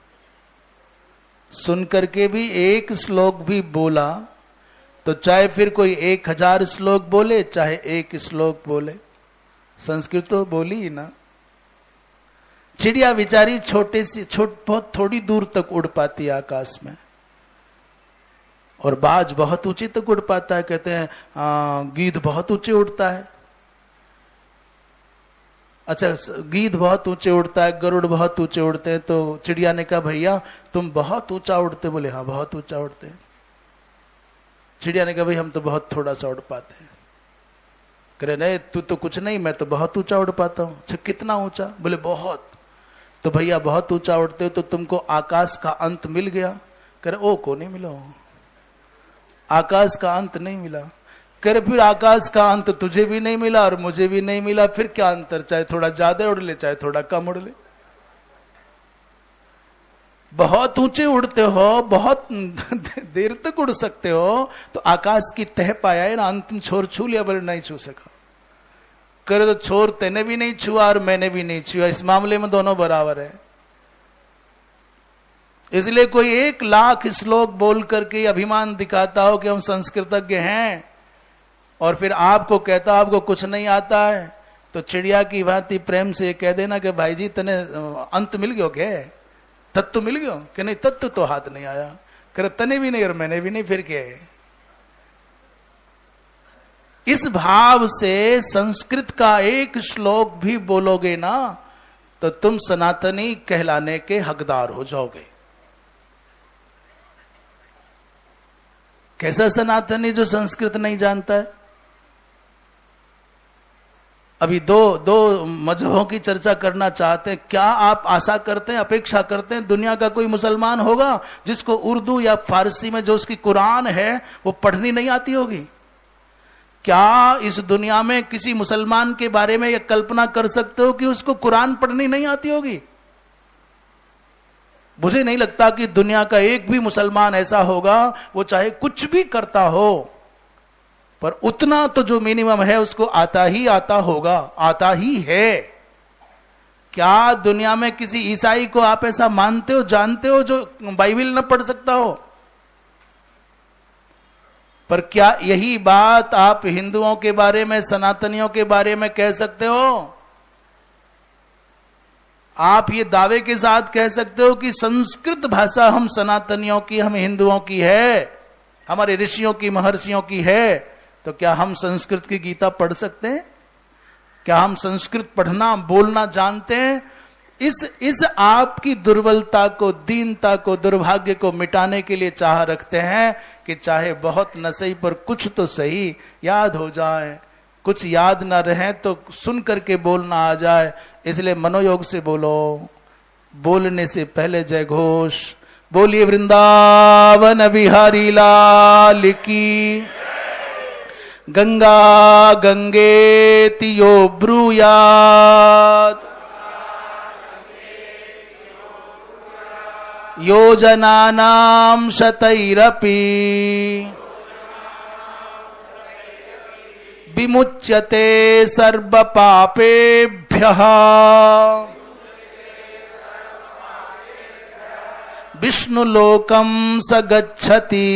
सुन करके भी एक श्लोक भी बोला तो चाहे फिर कोई 1000 श्लोक बोले चाहे एक श्लोक बोले, संस्कृत तो बोली ही ना। चिड़िया बेचारी बहुत थोड़ी दूर तक उड़ पाती है आकाश में और बाज बहुत ऊंचे तक उड़ पाता है। कहते हैं गीध बहुत ऊंचे उड़ता है। अच्छा, गीध बहुत ऊंचे उड़ता है, गरुड़ बहुत ऊंचे उड़ते हैं। तो चिड़िया ने कहा भैया तुम बहुत ऊंचा उड़ते। बोले हाँ बहुत ऊंचा उड़ते हैं। चिड़िया ने कहा भाई हम तो बहुत थोड़ा सा उड़ पाते हैं। कह नहीं तू तो कुछ नहीं, मैं तो बहुत ऊंचा उड़ पाता हूं। अच्छा कितना ऊंचा? बोले बहुत। तो भैया बहुत ऊंचा उड़ते हो तो तुमको आकाश का अंत मिल गया? करे ओ को नहीं मिला, आकाश का अंत नहीं मिला। करे फिर आकाश का अंत तुझे भी नहीं मिला और मुझे भी नहीं मिला, फिर क्या अंतर? चाहे थोड़ा ज्यादा उड़ ले चाहे थोड़ा कम उड़ ले। बहुत ऊंचे उड़ते हो, बहुत देर तक उड़ सकते हो, तो आकाश की तह पाया है ना, अंतिम छोर छू लिया। बोले नहीं छू सका। करे तो छोर तेने भी नहीं छुआ और मैंने भी नहीं छुआ, इस मामले में दोनों बराबर है। इसलिए कोई 1,00,000 श्लोक बोल करके अभिमान दिखाता हो कि हम संस्कृतज्ञ हैं और फिर आपको कहता आपको कुछ नहीं आता है, तो चिड़िया की भांति प्रेम से कह देना कि भाई जी तने अंत मिल गयो, क्या तत्व मिल गयो? कि नहीं तत्व तो हाथ नहीं आया। करे तने भी नहीं और मैंने भी नहीं, फिर क्या है? इस भाव से संस्कृत का एक श्लोक भी बोलोगे ना तो तुम सनातनी कहलाने के हकदार हो जाओगे। कैसा सनातनी जो संस्कृत नहीं जानता है? अभी दो मजहबों की चर्चा करना चाहते हैं। क्या आप आशा करते हैं, अपेक्षा करते हैं दुनिया का कोई मुसलमान होगा जिसको उर्दू या फारसी में जो उसकी कुरान है वो पढ़नी नहीं आती होगी? क्या इस दुनिया में किसी मुसलमान के बारे में यह कल्पना कर सकते हो कि उसको कुरान पढ़नी नहीं आती होगी? मुझे नहीं लगता कि दुनिया का एक भी मुसलमान ऐसा होगा, वो चाहे कुछ भी करता हो, पर उतना तो जो मिनिमम है उसको आता ही आता होगा, आता ही है। क्या दुनिया में किसी ईसाई को आप ऐसा मानते हो, जानते हो, जो बाइबल न पढ़ सकता हो? पर क्या यही बात आप हिंदुओं के बारे में, सनातनियों के बारे में कह सकते हो? आप ये दावे के साथ कह सकते हो कि संस्कृत भाषा हम सनातनियों की, हम हिंदुओं की है, हमारे ऋषियों की, महर्षियों की है, तो क्या हम संस्कृत की गीता पढ़ सकते हैं? क्या हम संस्कृत पढ़ना, बोलना जानते हैं? इस आपकी दुर्बलता को, दीनता को, दुर्भाग्य को मिटाने के लिए चाह रखते हैं कि चाहे बहुत न सही पर कुछ तो सही याद हो जाए, कुछ याद ना रहे तो सुन करके बोलना आ जाए। इसलिए मनोयोग से बोलो, बोलने से पहले जय घोष। बोलिए वृंदावन बिहारी लाल की। गंगा गंगेति यो ब्रूयात् योजनानां शतैरपि विमुच्यते सर्वपापेभ्यः विष्णुलोकं स गच्छति।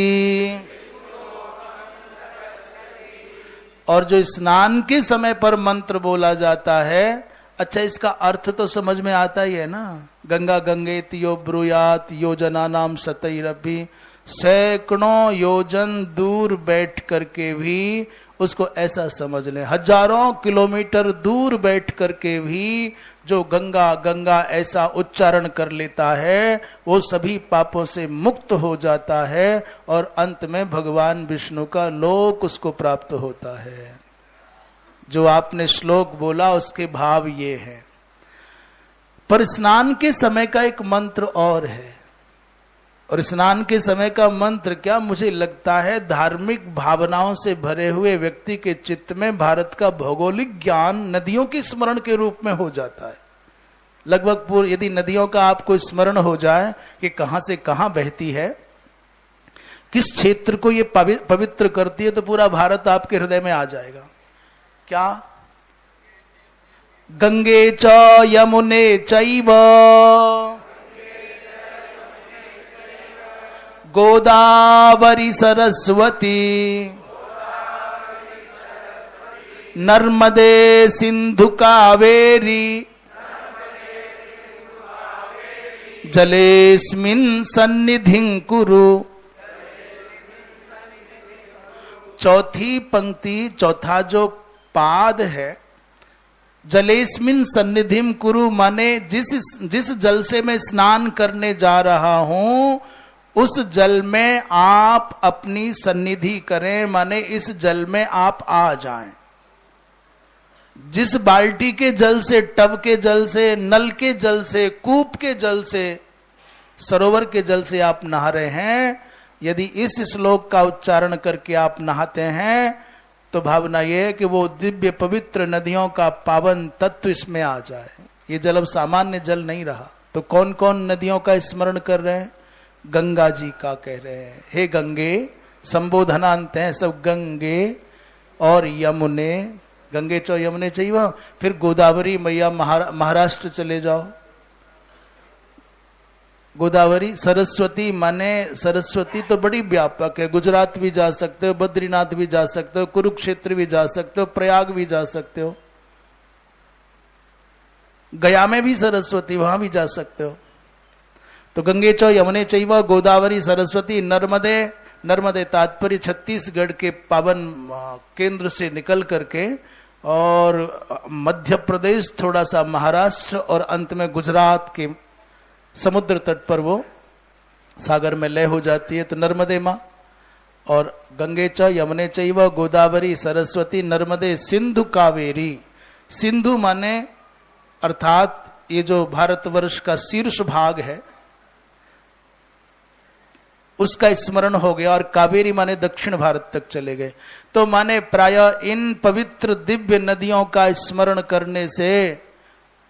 और जो स्नान के समय पर मंत्र बोला जाता है, अच्छा इसका अर्थ तो समझ में आता ही है ना। गंगा गंगेति यो ब्रूयात् योजनानां शतैरपि, सैकड़ों योजन दूर बैठ करके भी उसको ऐसा समझ लें, हजारों किलोमीटर दूर बैठ करके भी जो गंगा गंगा ऐसा उच्चारण कर लेता है, वो सभी पापों से मुक्त हो जाता है और अंत में भगवान विष्णु का लोक उसको प्राप्त होता है। जो आपने श्लोक बोला उसके भाव ये है। पर स्नान के समय का एक मंत्र और है, और स्नान के समय का मंत्र क्या, मुझे लगता है धार्मिक भावनाओं से भरे हुए व्यक्ति के चित्त में भारत का भौगोलिक ज्ञान नदियों के स्मरण के रूप में हो जाता है। लगभग पूर्ण यदि नदियों का आपको स्मरण हो जाए कि कहां से कहां बहती है, किस क्षेत्र को ये पवित्र करती है, तो पूरा भारत आपके हृदय में आ जाएगा। क्या? गंगे च यमुने चैव गोदावरी सरस्वती नर्मदे सिंधु कावेरी जलेस्मिन् सन्निधिं कुरु। चौथी पंक्ति, चौथा जो पाद है, जलेस्मिन् सन्निधिं कुरु, माने जिस जल से मैं स्नान करने जा रहा हूं उस जल में आप अपनी सन्निधि करें, माने इस जल में आप आ जाएं। जिस बाल्टी के जल से, टब के जल से, नल के जल से, कूप के जल से, सरोवर के जल से आप नहा रहे हैं, यदि इस श्लोक का उच्चारण करके आप नहाते हैं तो भावना यह है कि वो दिव्य पवित्र नदियों का पावन तत्व इसमें आ जाए। ये जल अब सामान्य जल नहीं रहा। तो कौन कौन नदियों का स्मरण कर रहे हैं? गंगा जी का कह रहे हैं, हे गंगे, संबोधनांत हैं सब गंगे और यमुने, गंगे चो यमुने चाहिए। फिर गोदावरी मैया, महाराष्ट्र चले जाओ, गोदावरी। सरस्वती माने, सरस्वती तो बड़ी व्यापक है, गुजरात भी जा सकते हो, बद्रीनाथ भी जा सकते हो, कुरुक्षेत्र भी जा सकते हो, प्रयाग भी जा सकते हो, गया में भी सरस्वती, वहां भी जा सकते हो। तो गंगे चो यमुने चैव गोदावरी सरस्वती नर्मदे, नर्मदे तात्पर्य छत्तीसगढ़ के पावन केंद्र से निकल करके और मध्य प्रदेश, थोड़ा सा महाराष्ट्र और अंत में गुजरात के समुद्र तट पर वो सागर में लय हो जाती है। तो नर्मदे माँ और गंगे च यमुने चैव गोदावरी सरस्वती नर्मदे सिंधु कावेरी। सिंधु माने अर्थात ये जो भारतवर्ष का शीर्ष भाग है उसका स्मरण हो गया, और कावेरी माने दक्षिण भारत तक चले गए। तो माने प्राय इन पवित्र दिव्य नदियों का स्मरण करने से,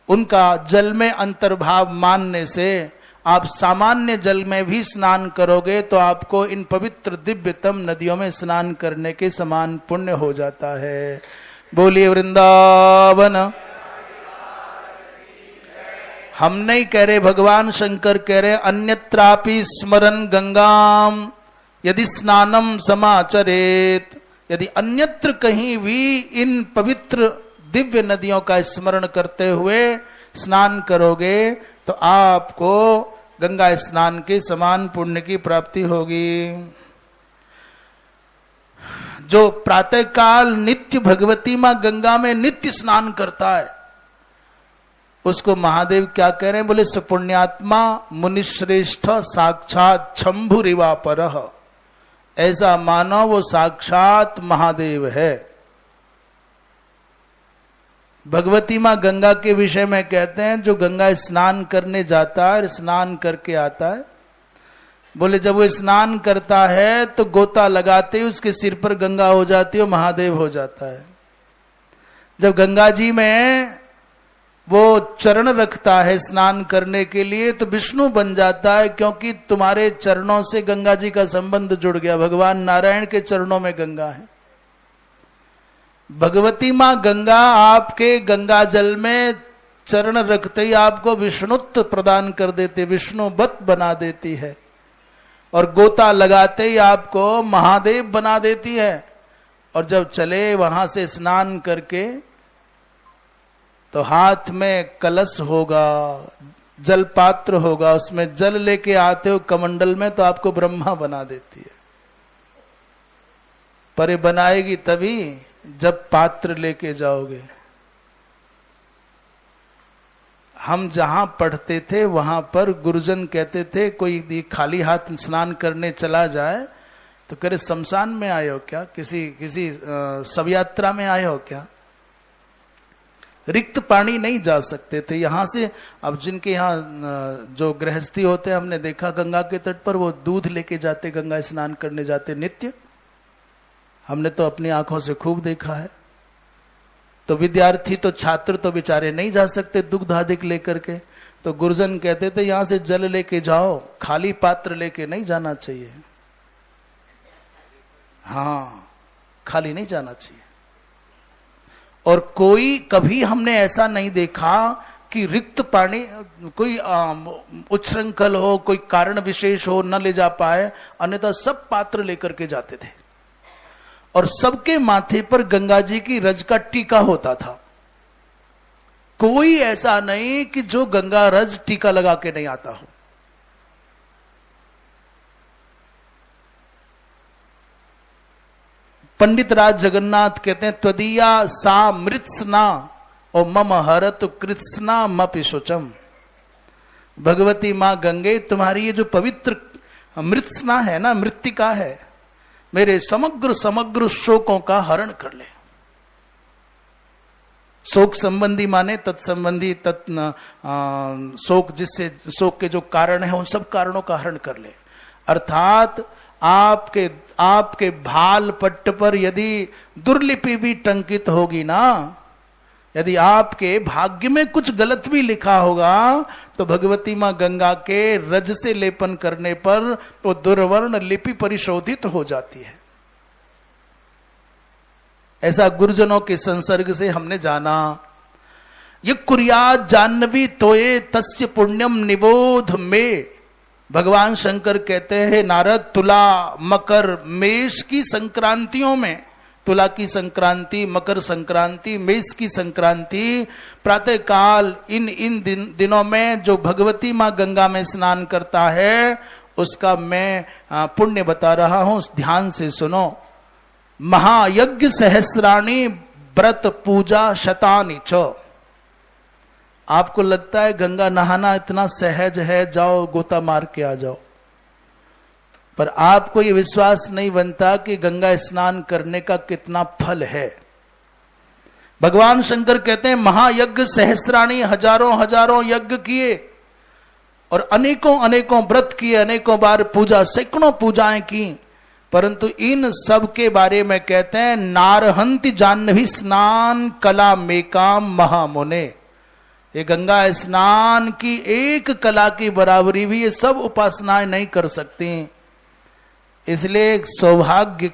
उनका जल में अंतर्भाव मानने से आप सामान्य जल में भी स्नान करोगे तो आपको इन पवित्र दिव्यतम नदियों में स्नान करने के समान पुण्य हो जाता है। बोलिए वृंदावन। हम नहीं कह रहे, भगवान शंकर कह रहे, अन्यत्रापि स्मरन गंगाम यदि स्नानम समाचरेत, यदि अन्यत्र कहीं भी इन पवित्र दिव्य नदियों का स्मरण करते हुए स्नान करोगे तो आपको गंगा स्नान के समान पुण्य की प्राप्ति होगी। जो प्रातःकाल नित्य भगवती मां गंगा में नित्य स्नान करता है उसको महादेव क्या कह रहे हैं? बोले सुपुण्यात्मा मुनिश्रेष्ठ साक्षात शंभुरिवा परः, ऐसा मानो वो साक्षात महादेव है। भगवती मां गंगा के विषय में कहते हैं जो गंगा स्नान करने जाता है, स्नान करके आता है, बोले जब वो स्नान करता है तो गोता लगाते ही उसके सिर पर गंगा हो जाती है, महादेव हो जाता है। जब गंगा जी में वो चरण रखता है स्नान करने के लिए तो विष्णु बन जाता है, क्योंकि तुम्हारे चरणों से गंगा जी का संबंध जुड़ गया। भगवान नारायण के चरणों में गंगा है। भगवती मां गंगा आपके गंगा जल में चरण रखते ही आपको विष्णुत्व प्रदान कर देते, विष्णुवत बना देती है, और गोता लगाते ही आपको महादेव बना देती है। और जब चले वहां से स्नान करके तो हाथ में कलश होगा, जल पात्र होगा, उसमें जल लेके आते हो कमंडल में तो आपको ब्रह्मा बना देती है। पर ये बनाएगी तभी जब पात्र लेके जाओगे। हम जहां पढ़ते थे वहां पर गुरुजन कहते थे कोई खाली हाथ स्नान करने चला जाए तो करे शमशान में आए हो क्या, किसी शव यात्रा में आए हो क्या? रिक्त पानी नहीं जा सकते थे यहां से। अब जिनके यहाँ जो गृहस्थी होते हैं, हमने देखा गंगा के तट पर वो दूध लेके जाते, गंगा स्नान करने जाते नित्य, हमने तो अपनी आंखों से खूब देखा है। तो विद्यार्थी तो छात्र तो बेचारे नहीं जा सकते दुग्ध आदि लेकर के, तो गुरुजन कहते थे यहां से जल लेके जाओ, खाली पात्र लेके नहीं जाना चाहिए। हाँ, खाली नहीं जाना चाहिए। और कोई कभी हमने ऐसा नहीं देखा कि रिक्त पानी कोई उच्छृंखल हो, कोई कारण विशेष हो न ले जा पाए, अन्यथा सब पात्र लेकर के जाते थे। और सबके माथे पर गंगा जी की रज का टीका होता था। कोई ऐसा नहीं कि जो गंगा रज टीका लगा के नहीं आता हो। पंडित राज जगन्नाथ कहते हैं त्वदीया सा मृत्स्ना और मम हरत कृत्स्ना मपि शुचम। भगवती मां गंगे तुम्हारी ये जो पवित्र मृत्स्ना है ना, मृत्तिका है, मेरे समग्र शोकों का हरण कर ले। शोक संबंधी माने तत्संबंधी शोक, जिससे शोक के जो कारण है उन सब कारणों का हरण कर ले। अर्थात आपके भाल पट्ट पर यदि दुर्लिपि भी टंकित होगी ना, यदि आपके भाग्य में कुछ गलत भी लिखा होगा तो भगवती मां गंगा के रज से लेपन करने पर वो दुर्वर्ण लिपि परिशोधित हो जाती है। ऐसा गुरुजनों के संसर्ग से हमने जाना। ये कुर्यात जाह्नवी तोये तस्य पुण्यम निबोध में। भगवान शंकर कहते हैं नारद, तुला मकर मेष की संक्रांतियों में, तुला की संक्रांति, मकर संक्रांति, मेष की संक्रांति, प्रातः काल इन दिनों में जो भगवती मां गंगा में स्नान करता है उसका मैं पुण्य बता रहा हूं, ध्यान से सुनो। महायज्ञ सहस्राणी व्रत पूजा शतानि च। आपको लगता है गंगा नहाना इतना सहज है, जाओ गोता मार के आ जाओ, पर आपको यह विश्वास नहीं बनता कि गंगा स्नान करने का कितना फल है। भगवान शंकर कहते हैं महायज्ञ सहस्राणी, हजारों यज्ञ किए और अनेकों व्रत किए, अनेकों बार पूजा, सैकड़ों पूजाएं की, परंतु इन सब के बारे में कहते हैं नारहंति जाह्नवी स्नान कला मेकाम महामुने। ये गंगा स्नान की एक कला की बराबरी भी ये सब उपासनाएं नहीं कर सकती। इसलिए एक सौभाग्य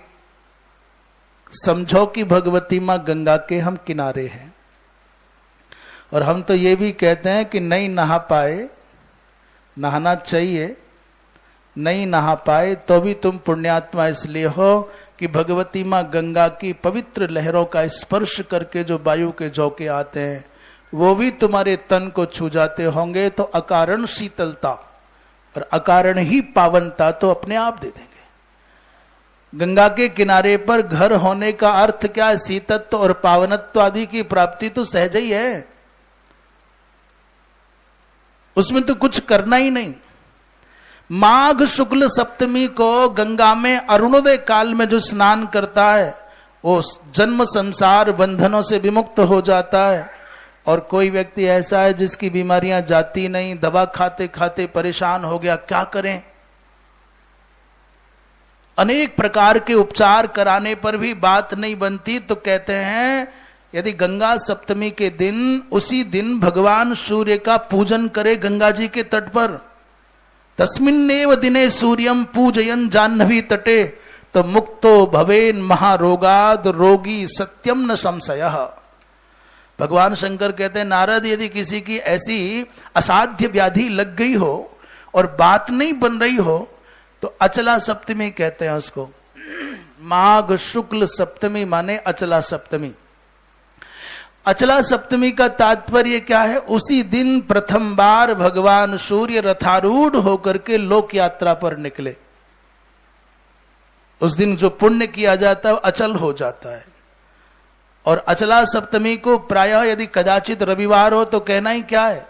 समझो कि भगवती मां गंगा के हम किनारे हैं। और हम तो ये भी कहते हैं कि नहीं नहा पाए, नहाना चाहिए, नहीं नहा पाए तो भी तुम पुण्यात्मा इसलिए हो कि भगवती मां गंगा की पवित्र लहरों का स्पर्श करके जो वायु के झोंके आते हैं वो भी तुम्हारे तन को छू जाते होंगे, तो अकारण शीतलता और अकारण ही पावनता तो अपने आप दे देंगे। गंगा के किनारे पर घर होने का अर्थ क्या है? शीतत्व और पावनत्व आदि की प्राप्ति तो सहज ही है, उसमें तो कुछ करना ही नहीं। माघ शुक्ल सप्तमी को गंगा में अरुणोदय काल में जो स्नान करता है वो जन्म संसार बंधनों से विमुक्त हो जाता है। और कोई व्यक्ति ऐसा है जिसकी बीमारियां जाती नहीं, दवा खाते खाते परेशान हो गया, क्या करें? अनेक प्रकार के उपचार कराने पर भी बात नहीं बनती, तो कहते हैं यदि गंगा सप्तमी के दिन उसी दिन भगवान सूर्य का पूजन करे गंगा जी के तट पर, तस्मिन्नेव दिने सूर्यम पूजयन जाह्नवी तटे, तो मुक्तो भवेन महारोगाद रोगी सत्यम न संशयः। भगवान शंकर कहते हैं नारद, यदि किसी की ऐसी असाध्य व्याधि लग गई हो और बात नहीं बन रही हो तो अचला सप्तमी कहते हैं उसको। माघ शुक्ल सप्तमी माने अचला सप्तमी। अचला सप्तमी का तात्पर्य क्या है? उसी दिन प्रथम बार भगवान सूर्य रथारूढ़ होकर के लोक यात्रा पर निकले। उस दिन जो पुण्य किया जाता है अचल हो जाता है। और अचला सप्तमी को प्रायः यदि कदाचित रविवार हो तो कहना ही क्या है,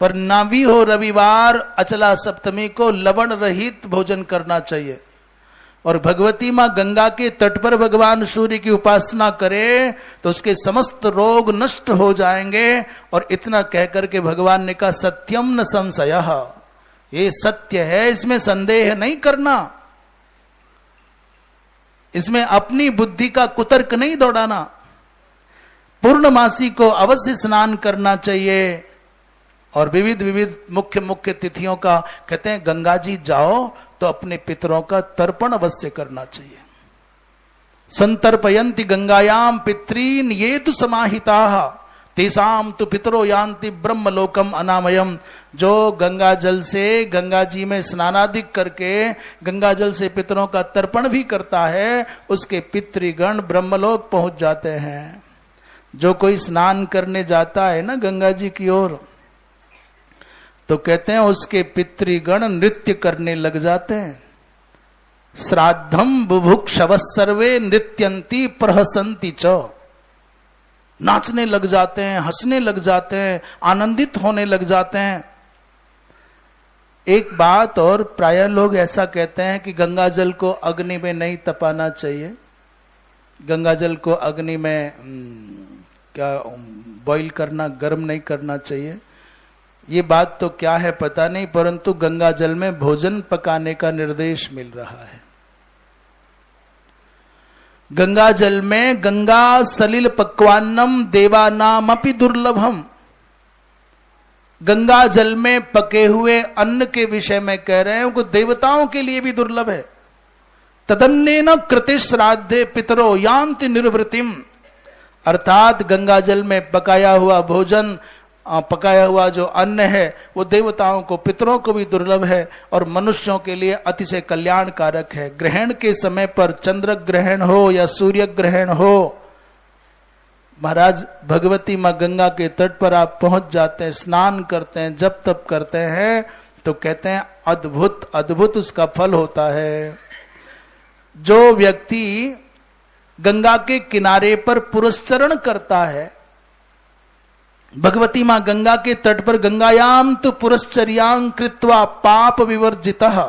पर ना भी हो रविवार, अचला सप्तमी को लवण रहित भोजन करना चाहिए। और भगवती मां गंगा के तट पर भगवान सूर्य की उपासना करे तो उसके समस्त रोग नष्ट हो जाएंगे। और इतना कहकर के भगवान ने कहा सत्यम न संशयः, ये सत्य है, इसमें संदेह नहीं करना, इसमें अपनी बुद्धि का कुतर्क नहीं दौड़ाना। पूर्णमासी को अवश्य स्नान करना चाहिए। और विविध विविध मुख्य मुख्य तिथियों का कहते हैं गंगा जी जाओ तो अपने पितरों का तर्पण अवश्य करना चाहिए। संतर्पयन्ति गंगायाम पितॄन ये तु समाहिताः तेषाम तु पितरो यान्ति ब्रह्मलोकम अनामयम। जो गंगा जल से, गंगा जी में स्नानादिक करके गंगा जल से पितरों का तर्पण भी करता है, उसके पितृगण ब्रह्मलोक पहुंच जाते हैं। जो कोई स्नान करने जाता है ना गंगा जी की ओर, तो कहते हैं उसके पितृगण नृत्य करने लग जाते हैं। श्राद्धम बुभुक्षव सर्वे नृत्यंती प्रहसंती च, नाचने लग जाते हैं, हंसने लग जाते हैं, आनंदित होने लग जाते हैं। एक बात और, प्रायः लोग ऐसा कहते हैं कि गंगा जल को अग्नि में नहीं तपाना चाहिए, गंगा जल को अग्नि में क्या बॉईल करना, गर्म नहीं करना चाहिए। ये बात तो क्या है पता नहीं, परंतु गंगा जल में भोजन पकाने का निर्देश मिल रहा है। गंगा जल में गंगा सलिल पक्वान्नम देवानामपि दुर्लभम, गंगा जल में पके हुए अन्न के विषय में कह रहे हैं, वो देवताओं के लिए भी दुर्लभ है। तदन्नेन कृते श्राद्धे पितरो यान्ति निर्वृतिम, अर्थात गंगा जल में पकाया हुआ भोजन, पकाया हुआ जो अन्न है वो देवताओं को, पितरों को भी दुर्लभ है और मनुष्यों के लिए अतिशय कल्याणकारक है। ग्रहण के समय पर, चंद्र ग्रहण हो या सूर्य ग्रहण हो, महाराज भगवती मां गंगा के तट पर आप पहुंच जाते हैं, स्नान करते हैं, जप तप करते हैं, तो कहते हैं अद्भुत अद्भुत उसका फल होता है। जो व्यक्ति गंगा के किनारे पर पुरस्चरण करता है, भगवती मां गंगा के तट पर गंगायाम तो पुरस्चर्यां कृत्वा पाप विवर्जितः,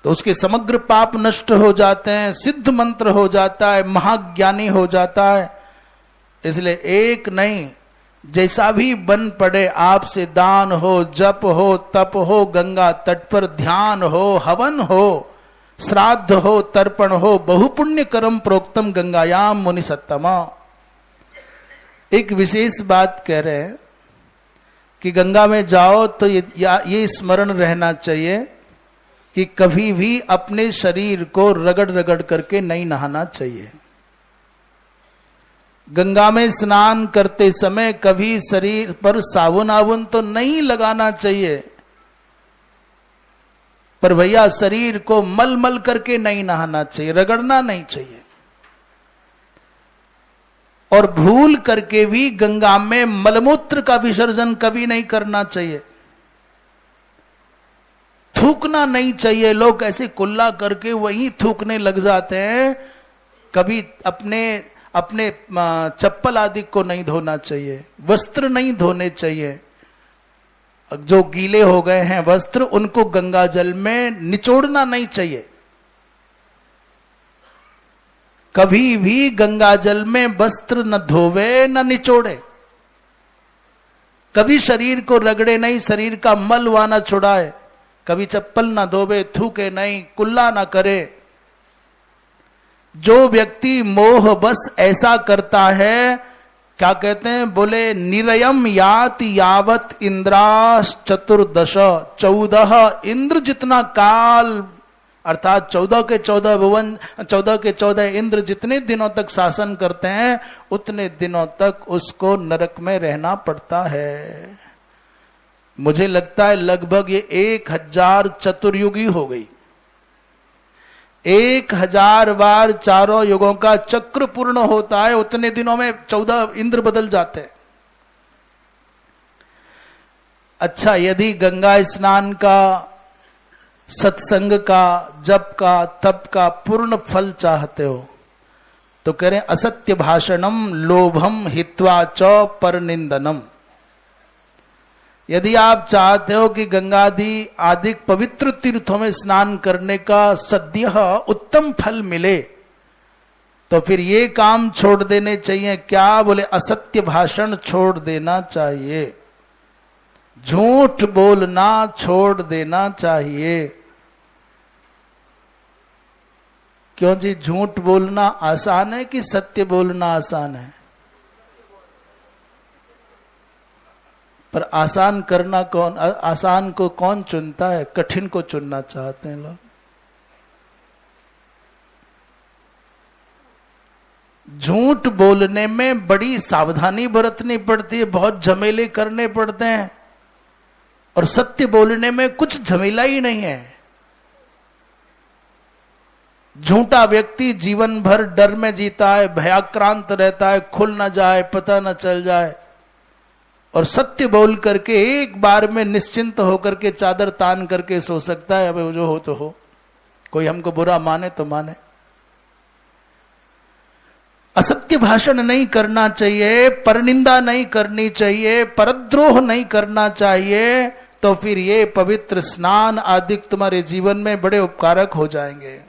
तो उसके समग्र पाप नष्ट हो जाते हैं, सिद्ध मंत्र हो जाता है, महाज्ञानी हो जाता है। इसलिए एक नहीं, जैसा भी बन पड़े आपसे दान हो, जप हो, तप हो, गंगा तट पर ध्यान हो, हवन हो, श्राद्ध हो, तर्पण हो, बहुपुण्य कर्म प्रोक्तम गंगायाम मुनि सत्तमा। एक विशेष बात कह रहे हैं, कि गंगा में जाओ तो ये स्मरण रहना चाहिए कि कभी भी अपने शरीर को रगड़ रगड़ करके नहीं नहाना चाहिए। गंगा में स्नान करते समय कभी शरीर पर साबुन आबुन तो नहीं लगाना चाहिए, पर भैया शरीर को मल मल करके नहीं नहाना चाहिए, रगड़ना नहीं चाहिए। और भूल करके भी गंगा में मलमूत्र का विसर्जन कभी नहीं करना चाहिए, थूकना नहीं चाहिए। लोग ऐसे कुल्ला करके वहीं थूकने लग जाते हैं। कभी अपने चप्पल आदि को नहीं धोना चाहिए, वस्त्र नहीं धोने चाहिए। जो गीले हो गए हैं वस्त्र, उनको गंगा जल में निचोड़ना नहीं चाहिए। कभी भी गंगा जल में वस्त्र न धोवे न निचोड़े, कभी शरीर को रगड़े नहीं, शरीर का मल वाना छुड़ाए, कभी चप्पल ना धोवे, थूके नहीं, कुल्ला ना करे। जो व्यक्ति मोह बस ऐसा करता है, क्या कहते हैं, बोले निरयम याति यावत इंद्रास चतुर्दश, 14 इंद्र जितना काल, अर्थात 14 के 14 भुवन, 14 के 14 इंद्र जितने दिनों तक शासन करते हैं, उतने दिनों तक उसको नरक में रहना पड़ता है। मुझे लगता है लगभग ये 1000 चतुर्युगी हो गई। 1000 बार चारों युगों का चक्र पूर्ण होता है, उतने दिनों में 14 इंद्र बदल जाते हैं। अच्छा, यदि गंगा स्नान का, सत्संग का, जप का, तप का पूर्ण फल चाहते हो तो कह रहे असत्य भाषणम लोभम हित्वा च परनिंदनम। यदि आप चाहते हो कि गंगादि आदि पवित्र तीर्थों में स्नान करने का सद्य उत्तम फल मिले, तो फिर ये काम छोड़ देने चाहिए। क्या बोले, असत्य भाषण छोड़ देना चाहिए, झूठ बोलना छोड़ देना चाहिए। क्यों जी, झूठ बोलना आसान है कि सत्य बोलना आसान है? पर आसान करना कौन, आसान को कौन चुनता है? कठिन को चुनना चाहते हैं लोग। झूठ बोलने में बड़ी सावधानी बरतनी पड़ती है, बहुत झमेले करने पड़ते हैं, और सत्य बोलने में कुछ झमेला ही नहीं है। झूठा व्यक्ति जीवन भर डर में जीता है, भयाक्रांत रहता है, खुल ना जाए, पता ना चल जाए। और सत्य बोल करके एक बार में निश्चिंत होकर के चादर तान करके सो सकता है। अब जो हो तो हो, कोई हमको बुरा माने तो माने। असत्य भाषण नहीं करना चाहिए, परनिंदा नहीं करनी चाहिए, परद्रोह नहीं करना चाहिए, तो फिर ये पवित्र स्नान आदि तुम्हारे जीवन में बड़े उपकारक हो जाएंगे।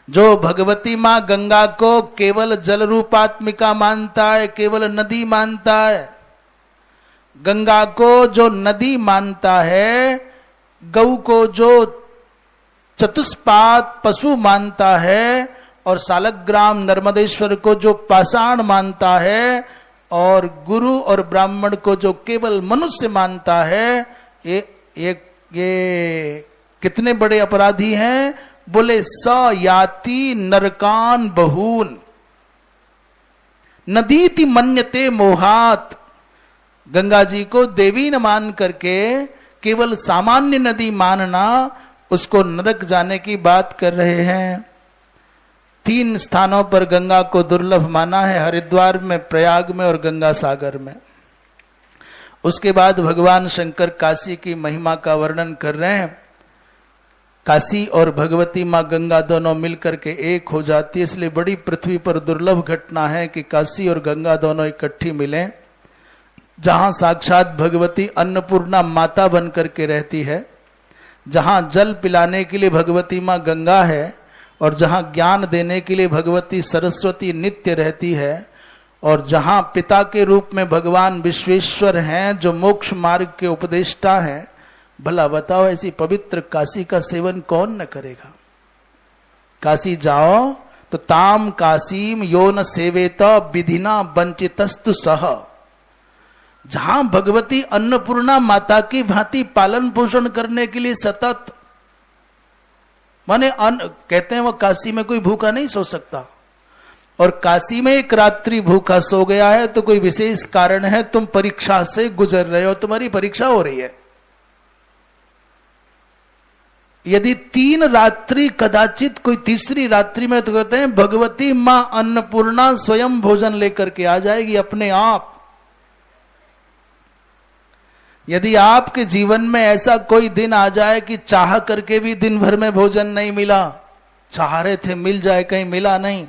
जो भगवती मां गंगा को केवल जल रूपात्मिका मानता है, केवल नदी मानता है, गंगा को जो नदी मानता है, गौ को जो चतुष्पाद पशु मानता है, और सालग्राम नर्मदेश्वर को जो पाषाण मानता है, और गुरु और ब्राह्मण को जो केवल मनुष्य मानता है, ये कितने बड़े अपराधी हैं। बोले स याति नरकान बहून नदीति मन्यते मोहात। गंगा जी को देवी न मान करके केवल सामान्य नदी मानना, उसको नरक जाने की बात कर रहे हैं। 3 स्थानों पर गंगा को दुर्लभ माना है, हरिद्वार में, प्रयाग में और गंगा सागर में। उसके बाद भगवान शंकर काशी की महिमा का वर्णन कर रहे हैं। काशी और भगवती माँ गंगा दोनों मिलकर के एक हो जाती है, इसलिए बड़ी पृथ्वी पर दुर्लभ घटना है कि काशी और गंगा दोनों इकट्ठी मिलें। जहां साक्षात भगवती अन्नपूर्णा माता बन करके रहती है, जहां जल पिलाने के लिए भगवती माँ गंगा है, और जहां ज्ञान देने के लिए भगवती सरस्वती नित्य रहती है, और जहां पिता के रूप में भगवान विश्वेश्वर हैं जो मोक्ष मार्ग के उपदेष्टा हैं। भला बताओ, ऐसी पवित्र काशी का सेवन कौन न करेगा? काशी जाओ तो ताम काशीम यो न सेवेत विधिना वंचितस्तु सह। जहां भगवती अन्नपूर्णा माता की भांति पालन पोषण करने के लिए सतत, माने कहते हैं वो काशी में कोई भूखा नहीं सो सकता, और काशी में एक रात्रि भूखा सो गया है तो कोई विशेष कारण है, तुम परीक्षा से गुजर रहे हो, तुम्हारी परीक्षा हो रही है। यदि 3 रात्रि कदाचित कोई तीसरी रात्रि में, तो कहते हैं भगवती मां अन्नपूर्णा स्वयं भोजन लेकर के आ जाएगी अपने आप। यदि आपके जीवन में ऐसा कोई दिन आ जाए कि चाह करके भी दिन भर में भोजन नहीं मिला, चाह रहे थे मिल जाए, कहीं मिला नहीं,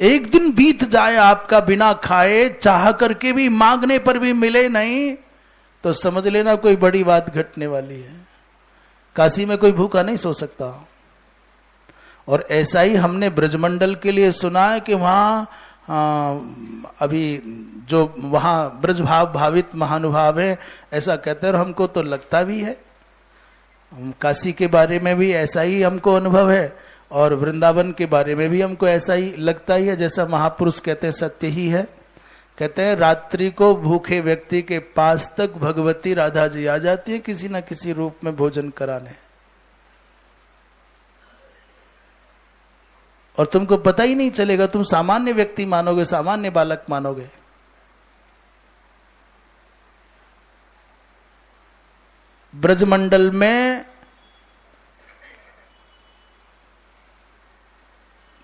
एक दिन बीत जाए आपका बिना खाए, चाह करके भी, मांगने पर भी मिले नहीं, तो समझ लेना कोई बड़ी बात घटने वाली है। काशी में कोई भूखा नहीं सो सकता। और ऐसा ही हमने ब्रजमंडल के लिए सुना है कि वहां अभी जो वहां ब्रज भाव भावित महानुभाव है, ऐसा कहते हैं, और हमको तो लगता भी है। काशी के बारे में भी ऐसा ही हमको अनुभव है, और वृंदावन के बारे में भी हमको ऐसा ही लगता ही है, जैसा महापुरुष कहते हैं सत्य ही है। कहते हैं रात्रि को भूखे व्यक्ति के पास तक भगवती राधा जी आ जाती है किसी न किसी रूप में भोजन कराने, और तुमको पता ही नहीं चलेगा, तुम सामान्य व्यक्ति मानोगे, सामान्य बालक मानोगे। ब्रजमंडल में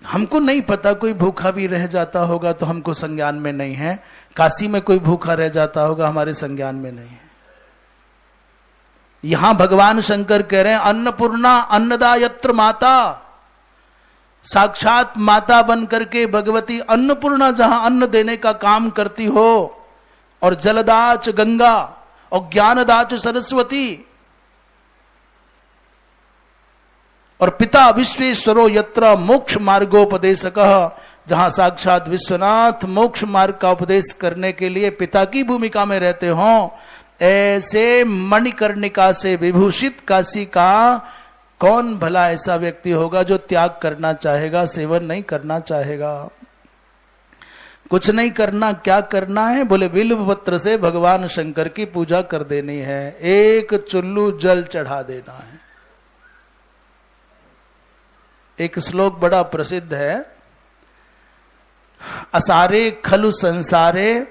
हमको नहीं पता, कोई भूखा भी रह जाता होगा तो हमको संज्ञान में नहीं है। काशी में कोई भूखा रह जाता होगा, हमारे संज्ञान में नहीं है। यहां भगवान शंकर कह रहे हैं अन्नपूर्णा अन्नदा यत्र माता, साक्षात माता बन करके भगवती अन्नपूर्णा जहां अन्न देने का काम करती हो, और जलदाच गंगा और ज्ञानदाच सरस्वती, और पिता विश्वेश्वरो यत्र मोक्ष मार्गोपदेशकः, जहां साक्षात विश्वनाथ मोक्ष मार्ग का उपदेश करने के लिए पिता की भूमिका में रहते हो, ऐसे मणिकर्णिका से विभूषित काशी का कौन भला ऐसा व्यक्ति होगा जो त्याग करना चाहेगा, सेवन नहीं करना चाहेगा। कुछ नहीं करना, क्या करना है? बोले बिल्व पत्र से भगवान शंकर की पूजा कर देनी है, एक चुल्लू जल चढ़ा देना है। एक श्लोक बड़ा प्रसिद्ध है, असारे खलु संसारे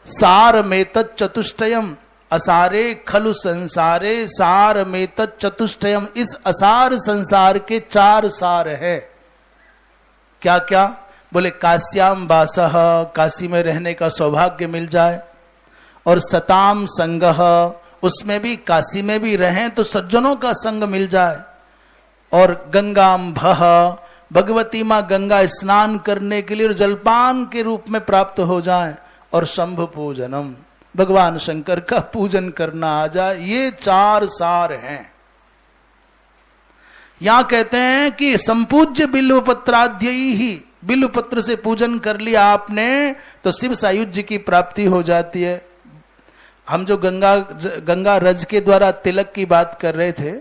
सार में चतुष्टयम, असारे खलु संसारे सार में चतुष्टयम। इस असार संसार के 4 सार है। क्या क्या? बोले काश्याम वासः, काशी में रहने का सौभाग्य मिल जाए, और सताम संगः, उसमें भी काशी में भी रहें तो सज्जनों का संग मिल जाए, और गंगाम भह, भगवती मां गंगा स्नान करने के लिए और जलपान के रूप में प्राप्त हो जाए, और शंभ पूजनम, भगवान शंकर का पूजन करना आ जाए। ये 4 सार हैं। यहां कहते हैं कि संपूज्य बिल्व पत्राध्य ही, बिल्व पत्र से पूजन कर लिया आपने तो शिव सायुज्य की प्राप्ति हो जाती है। हम जो गंगा रज के द्वारा तिलक की बात कर रहे थे,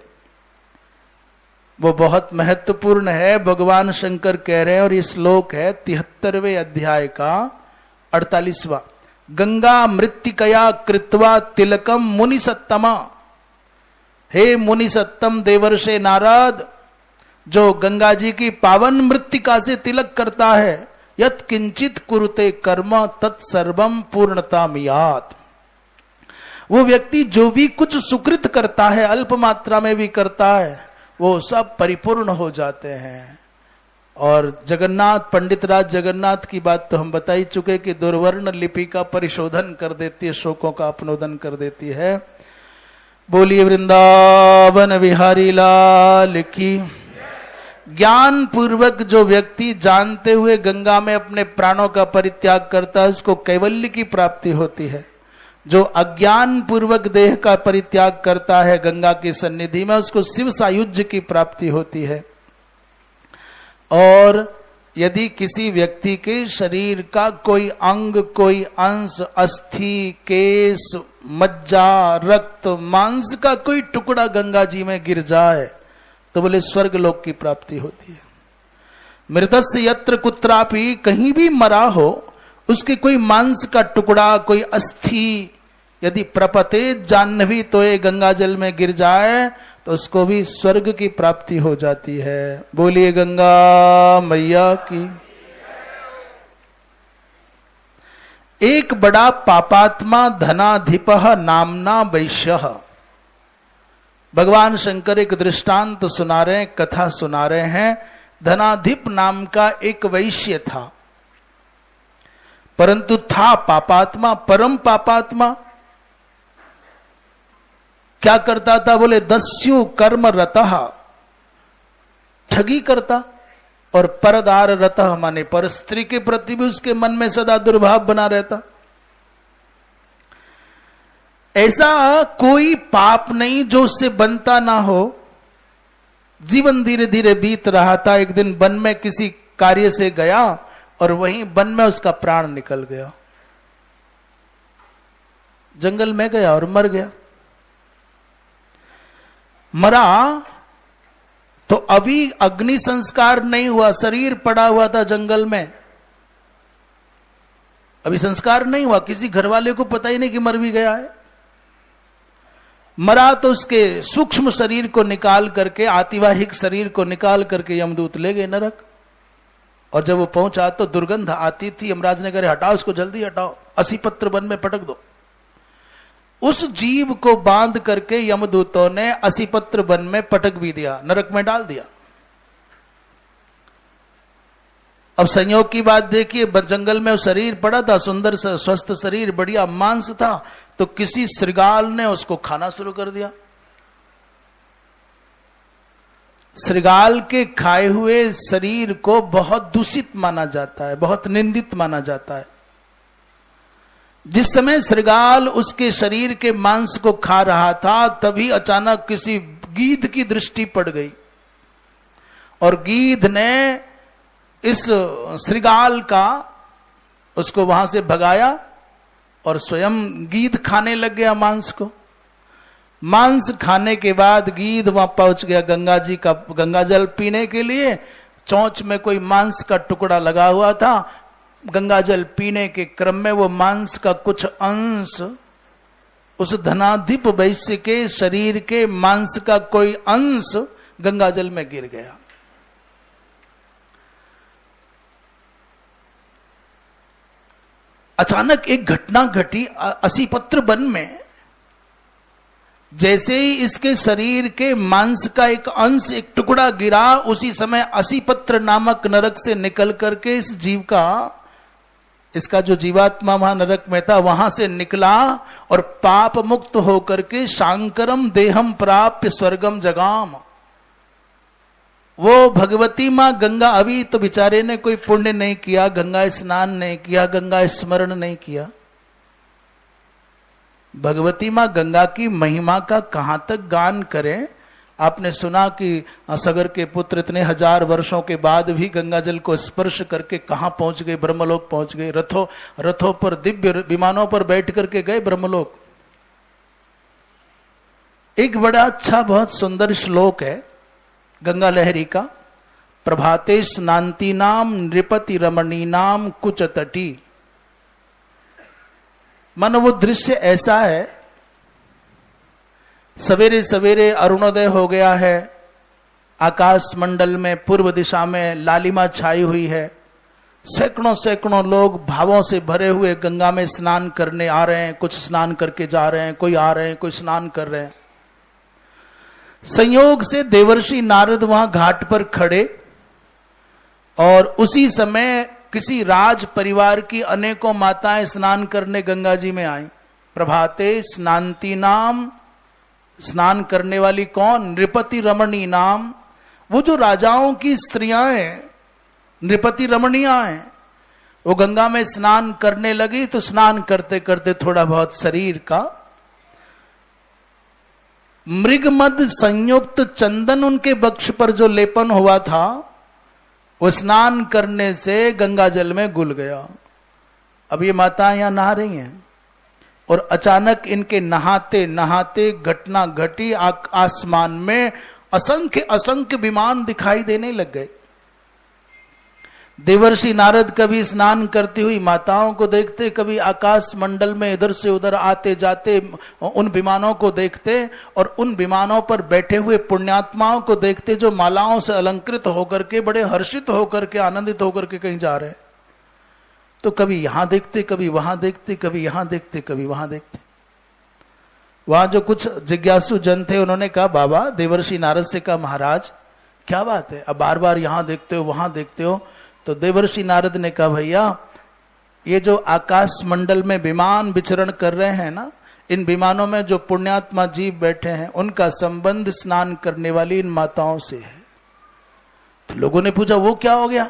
वो बहुत महत्वपूर्ण है। भगवान शंकर कह रहे हैं, और ये श्लोक है 73वें अध्याय का 48वां, गंगा मृत्तिकया कृत्वा तिलकम मुनि सत्तमा। हे मुनि सत्तम देवर्षे नारद, जो गंगा जी की पावन मृत्तिका से तिलक करता है, यत् किंचित कुरुते कर्म तत्सर्वम पूर्णता मियात। वो व्यक्ति जो भी कुछ सुकृत करता है, अल्प मात्रा में भी करता है, वो सब परिपूर्ण हो जाते हैं। और जगन्नाथ, पंडित राज जगन्नाथ की बात तो हम बता ही चुके कि दुर्वर्ण लिपि का परिशोधन कर देती है, शोकों का अपनोदन कर देती है। बोलिए वृंदावन बिहारी लाल की। ज्ञान पूर्वक जो व्यक्ति जानते हुए गंगा में अपने प्राणों का परित्याग करता है, उसको कैवल्य की प्राप्ति होती है। जो अज्ञान पूर्वक देह का परित्याग करता है गंगा की सन्निधि में, उसको शिव सायुज्य की प्राप्ति होती है। और यदि किसी व्यक्ति के शरीर का कोई अंग, कोई अंश, अस्थि, केश, मज्जा, रक्त, मांस का कोई टुकड़ा गंगा जी में गिर जाए तो बोले स्वर्ग लोक की प्राप्ति होती है। मृतस्य यत्र कुत्रापि, कहीं भी मरा हो उसके कोई मांस का टुकड़ा, कोई अस्थि यदि प्रपते जाह्नवी तो ये गंगा जल में गिर जाए तो उसको भी स्वर्ग की प्राप्ति हो जाती है। बोलिए गंगा मैया की। एक बड़ा पापात्मा धनाधिपः नामना वैश्यः। भगवान शंकर एक दृष्टांत सुना रहे हैं, कथा सुना रहे हैं। धनाधिप नाम का एक वैश्य था, परंतु था पापात्मा, परम पापात्मा। क्या करता था? बोले दस्यु कर्म रतः, ठगी करता, और परदार रतः माने पर स्त्री के प्रति भी उसके मन में सदा दुर्भाव बना रहता। ऐसा कोई पाप नहीं जो उससे बनता ना हो। जीवन धीरे धीरे बीत रहा था। एक दिन वन में किसी कार्य से गया और वहीं वन में उसका प्राण निकल गया। जंगल में गया और मर गया। मरा तो अभी अग्नि संस्कार नहीं हुआ, शरीर पड़ा हुआ था जंगल में, अभी संस्कार नहीं हुआ। किसी घर वाले को पता ही नहीं कि मर भी गया है। मरा तो उसके सूक्ष्म शरीर को निकाल करके, आतिवाहिक शरीर को निकाल करके यमदूत ले गए नरक। और जब वो पहुंचा तो दुर्गंध आती थी। यमराज ने कहा हटाओ इसको, जल्दी हटाओ, 80 पत्र वन में पटक दो। उस जीव को बांध करके यमदूतों ने 80 पत्र वन में पटक भी दिया, नरक में डाल दिया। अब संयोग की बात देखिए, जंगल में शरीर पड़ा था, सुंदर स्वस्थ शरीर, बढ़िया मांस था, तो किसी श्रृगाल ने उसको खाना शुरू कर दिया। श्रृगाल के खाए हुए शरीर को बहुत दूषित माना जाता है, बहुत निंदित माना जाता है। जिस समय श्रृगाल उसके शरीर के मांस को खा रहा था, तभी अचानक किसी गीध की दृष्टि पड़ गई और गीध ने इस श्रृगाल का उसको वहां से भगाया और स्वयं गीध खाने लग गया मांस को। मांस खाने के बाद गीध वहां पहुंच गया गंगा जल पीने के लिए। चोंच में कोई मांस का टुकड़ा लगा हुआ था। गंगा जल पीने के क्रम में वो मांस का कुछ अंश उस धनाधिप वैश्य के शरीर के मांस का कोई अंश गंगा जल में गिर गया। अचानक एक घटना घटी 80 पत्र वन में। जैसे ही इसके शरीर के मांस का एक अंश, एक टुकड़ा गिरा, उसी समय 80 पत्र नामक नरक से निकल करके इस जीव का, इसका जो जीवात्मा वहां नरक में था, वहां से निकला और पाप मुक्त होकर के शांकरम देहम प्राप्य स्वर्गम जगाम। वो भगवती मां गंगा, अभी तो बेचारे ने कोई पुण्य नहीं किया, गंगा स्नान नहीं किया, गंगा स्मरण नहीं किया। भगवती मां गंगा की महिमा का कहां तक गान करें। आपने सुना कि सगर के पुत्र इतने 1000 वर्षों के बाद भी गंगा जल को स्पर्श करके कहां पहुंच गए? ब्रह्मलोक पहुंच गए। रथों पर, दिव्य विमानों पर बैठ करके गए ब्रह्मलोक। एक बड़ा अच्छा, बहुत सुंदर श्लोक है गंगा लहरी का। प्रभाते स्नांति नाम नृपति रमणी नाम कुच तटी। मानो वो दृश्य ऐसा है, सवेरे सवेरे अरुणोदय हो गया है, आकाश मंडल में पूर्व दिशा में लालिमा छाई हुई है, सैकड़ों सैकड़ों लोग भावों से भरे हुए गंगा में स्नान करने आ रहे हैं। कुछ स्नान करके जा रहे हैं, कोई आ रहे हैं, कोई स्नान कर रहे हैं। संयोग से देवर्षि नारद वहां घाट पर खड़े, और उसी समय किसी राज परिवार की अनेकों माताएं स्नान करने गंगा जी में आई। प्रभाते स्नांति नाम, स्नान करने वाली कौन? नृपति रमणी नाम। वो जो राजाओं की स्त्रियां हैं, नृपति रमणियां हैं, वो गंगा में स्नान करने लगी। तो स्नान करते करते थोड़ा बहुत शरीर का मृगमद संयुक्त चंदन उनके वक्ष पर जो लेपन हुआ था, वो स्नान करने से गंगा जल में घुल गया। अब ये माताएं यहां नहा रही हैं और अचानक इनके नहाते नहाते घटना घटी। आसमान में असंख्य असंख्य विमान दिखाई देने लग गए। देवर्षि नारद कभी स्नान करती हुई माताओं को देखते, कभी आकाश मंडल में इधर से उधर आते जाते उन विमानों को देखते, और उन विमानों पर बैठे हुए पुण्यात्माओं को देखते जो मालाओं से अलंकृत होकर के बड़े हर्षित होकर के आनंदित होकर के कहीं जा रहे। तो कभी यहां देखते, कभी वहां देखते, कभी यहां देखते, कभी वहां देखते। वहां जो कुछ जिज्ञासु जन थे उन्होंने कहा, बाबा, देवर्षि नारद से कहा, महाराज क्या बात है, अब बार बार यहां देखते हो वहां देखते हो। तो देवर्षि नारद ने कहा, भैया ये जो आकाश मंडल में विमान विचरण कर रहे हैं ना, इन विमानों में जो पुण्यात्मा जीव बैठे हैं उनका संबंध स्नान करने वाली इन माताओं से है। तो लोगों ने पूछा, वो क्या हो गया,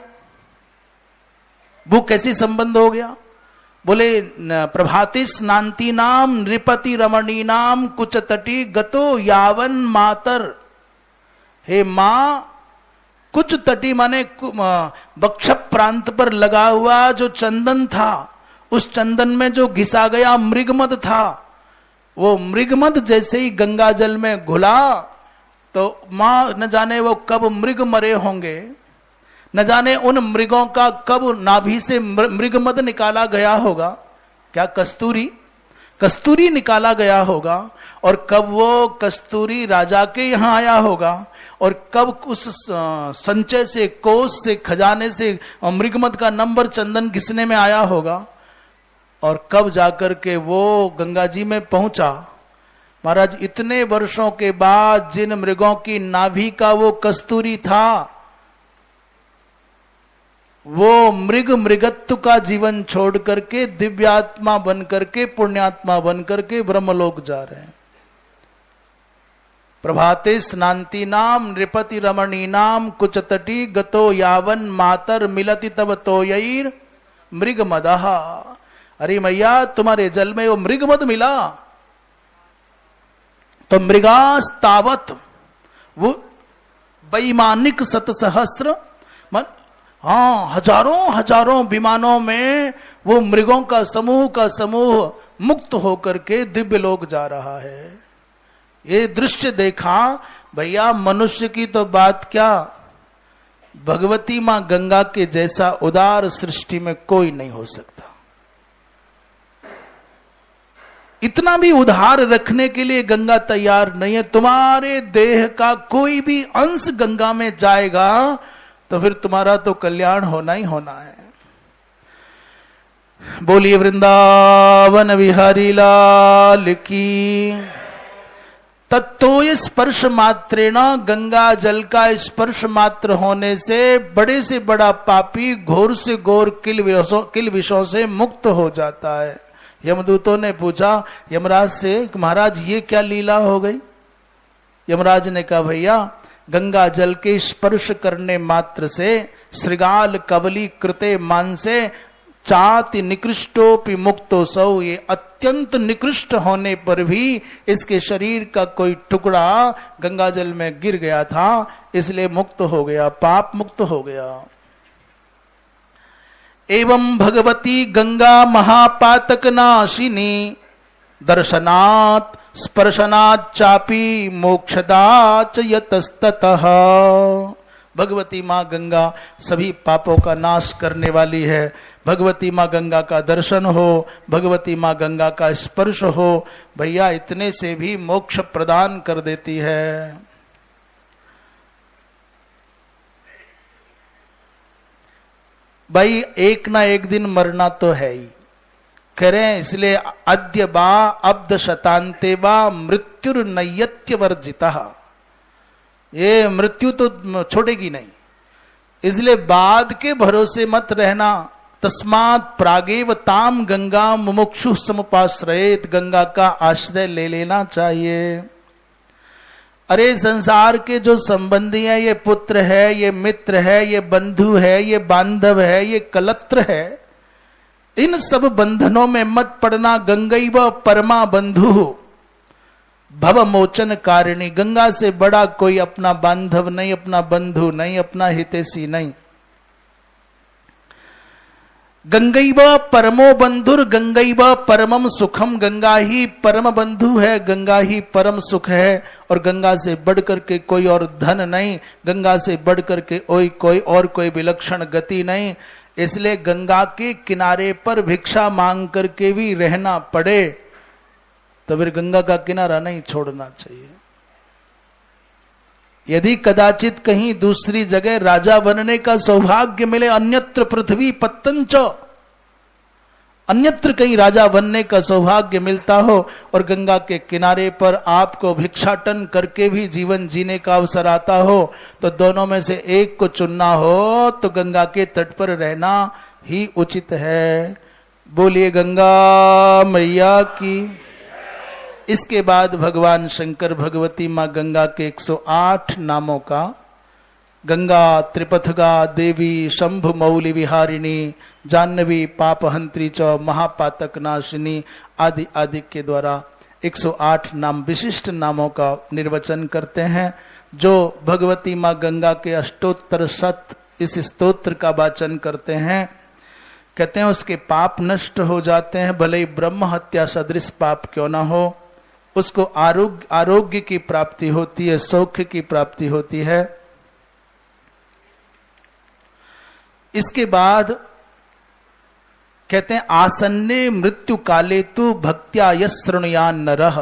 वो कैसी संबंध हो गया? बोले, प्रभाति स्नांति नाम नृपति रमणी नाम कुच तटी गतो यावन मातर। हे मां, कुछ तटी माने वक्ष प्रांत पर लगा हुआ जो चंदन था, उस चंदन में जो घिसा गया मृगमद था, वो मृगमद जैसे ही गंगा जल में घुला तो मां न जाने वो कब मृग मरे होंगे, न जाने उन मृगों का कब नाभि से मृगमद निकाला गया होगा। क्या कस्तूरी निकाला गया होगा, और कब वो कस्तूरी राजा के यहां आया होगा, और कब उस संचय से, कोष से, खजाने से मृगमद का नंबर चंदन घिसने में आया होगा, और कब जाकर के वो गंगा जी में पहुंचा। महाराज, इतने वर्षों के बाद जिन मृगों की नाभि का वो कस्तूरी था, वो मृगत्व का जीवन छोड़ करके दिव्यात्मा बन करके, पुण्यात्मा बन करके ब्रह्मलोक जा रहे हैं। प्रभाते स्नांति नाम नृपति रमणी नाम कुच तटी गतो यावन मातर मिलति तब तोयैर मृगमदः। अरे मैया, तुम्हारे जल में वो मृगमद मिला तो मृगास्तावत, वो वैमानिक सत सहस्त्र, हाँ, हजारों विमानों में वो मृगों का समूह मुक्त होकर के दिव्य लोक जा रहा है। ये दृश्य देखा भैया, मनुष्य की तो बात क्या, भगवती मां गंगा के जैसा उदार सृष्टि में कोई नहीं हो सकता। इतना भी उधार रखने के लिए गंगा तैयार नहीं है। तुम्हारे देह का कोई भी अंश गंगा में जाएगा तो फिर तुम्हारा तो कल्याण होना ही होना है। बोलिए वृंदावन बिहारी लाल की। तत्तोय स्पर्श मात्रेण, गंगा जल का स्पर्श मात्र होने से बड़े से बड़ा पापी घोर से घोर किल विषों से मुक्त हो जाता है। यमदूतों ने पूछा यमराज से, महाराज ये क्या लीला हो गई? यमराज ने कहा, भैया गंगा जल के स्पर्श करने मात्र से श्रृगाल कवली कृते मानसे चाति निकृष्टोपि मुक्तो सौ, ये अत्यंत निकृष्ट होने पर भी इसके शरीर का कोई टुकड़ा गंगा जल में गिर गया था, इसलिए मुक्त हो गया, पाप मुक्त हो गया। एवं भगवती गंगा महापातक नाशिनी, दर्शनात् स्पर्शनात् चापी मोक्षदाच यतस्ततः। भगवती मां गंगा सभी पापों का नाश करने वाली है। भगवती मां गंगा का दर्शन हो, भगवती मां गंगा का स्पर्श हो, भैया इतने से भी मोक्ष प्रदान कर देती है। भाई एक ना एक दिन मरना तो है ही, करें इसलिए अद्य बा अब्द शतांते बा मृत्युर नैयत्य वर्जिता, ये मृत्यु तो छोड़ेगी नहीं, इसलिए बाद के भरोसे मत रहना। तस्मात् प्रागेव ताम गंगा मुमुक्षु समुपाश्रयेत, गंगा का आश्रय ले लेना चाहिए। अरे संसार के जो संबंधी है, ये पुत्र है, ये मित्र है, ये बंधु है, ये बांधव है, ये कलत्र है, इन सब बंधनों में मत पड़ना। गंगैव परमा बंधु भव मोचन कारिणी, गंगा से बड़ा कोई अपना बांधव नहीं, अपना बंधु नहीं, अपना हितैषी नहीं। गंगैव परमो बंधुर गंगैव परमम सुखम, गंगा ही परम बंधु है, गंगा ही परम सुख है, और गंगा से बढ़कर के कोई और धन नहीं, गंगा से बढ़कर के कोई विलक्षण गति नहीं। इसलिए गंगा के किनारे पर भिक्षा मांग करके भी रहना पड़े तो फिर गंगा का किनारा नहीं छोड़ना चाहिए। यदि कदाचित कहीं दूसरी जगह राजा बनने का सौभाग्य मिले, अन्यत्र पृथ्वी पत्तंच, अन्यत्र कहीं राजा बनने का सौभाग्य मिलता हो और गंगा के किनारे पर आपको भिक्षाटन करके भी जीवन जीने का अवसर आता हो, तो दोनों में से एक को चुनना हो तो गंगा के तट पर रहना ही उचित है। बोलिए गंगा मैया की। इसके बाद भगवान शंकर भगवती मां गंगा के 108 नामों का, गंगा त्रिपथगा देवी शंभु मौली विहारिणी जाह्नवी पापहंत्री च महापातक नाशिनी आदि आदि के द्वारा 108 नाम विशिष्ट नामों का निर्वचन करते हैं, जो भगवती मां गंगा के अष्टोत्तर शत इस स्तोत्र का वाचन करते हैं। कहते हैं उसके पाप नष्ट हो जाते हैं, भले ही ब्रह्म हत्या सदृश पाप क्यों ना हो, उसको आरोग्य की प्राप्ति होती है, सौख्य की प्राप्ति होती है। इसके बाद कहते हैं आसन्ने मृत्यु काले तु भक्त्या यस्सृणुयान नरः,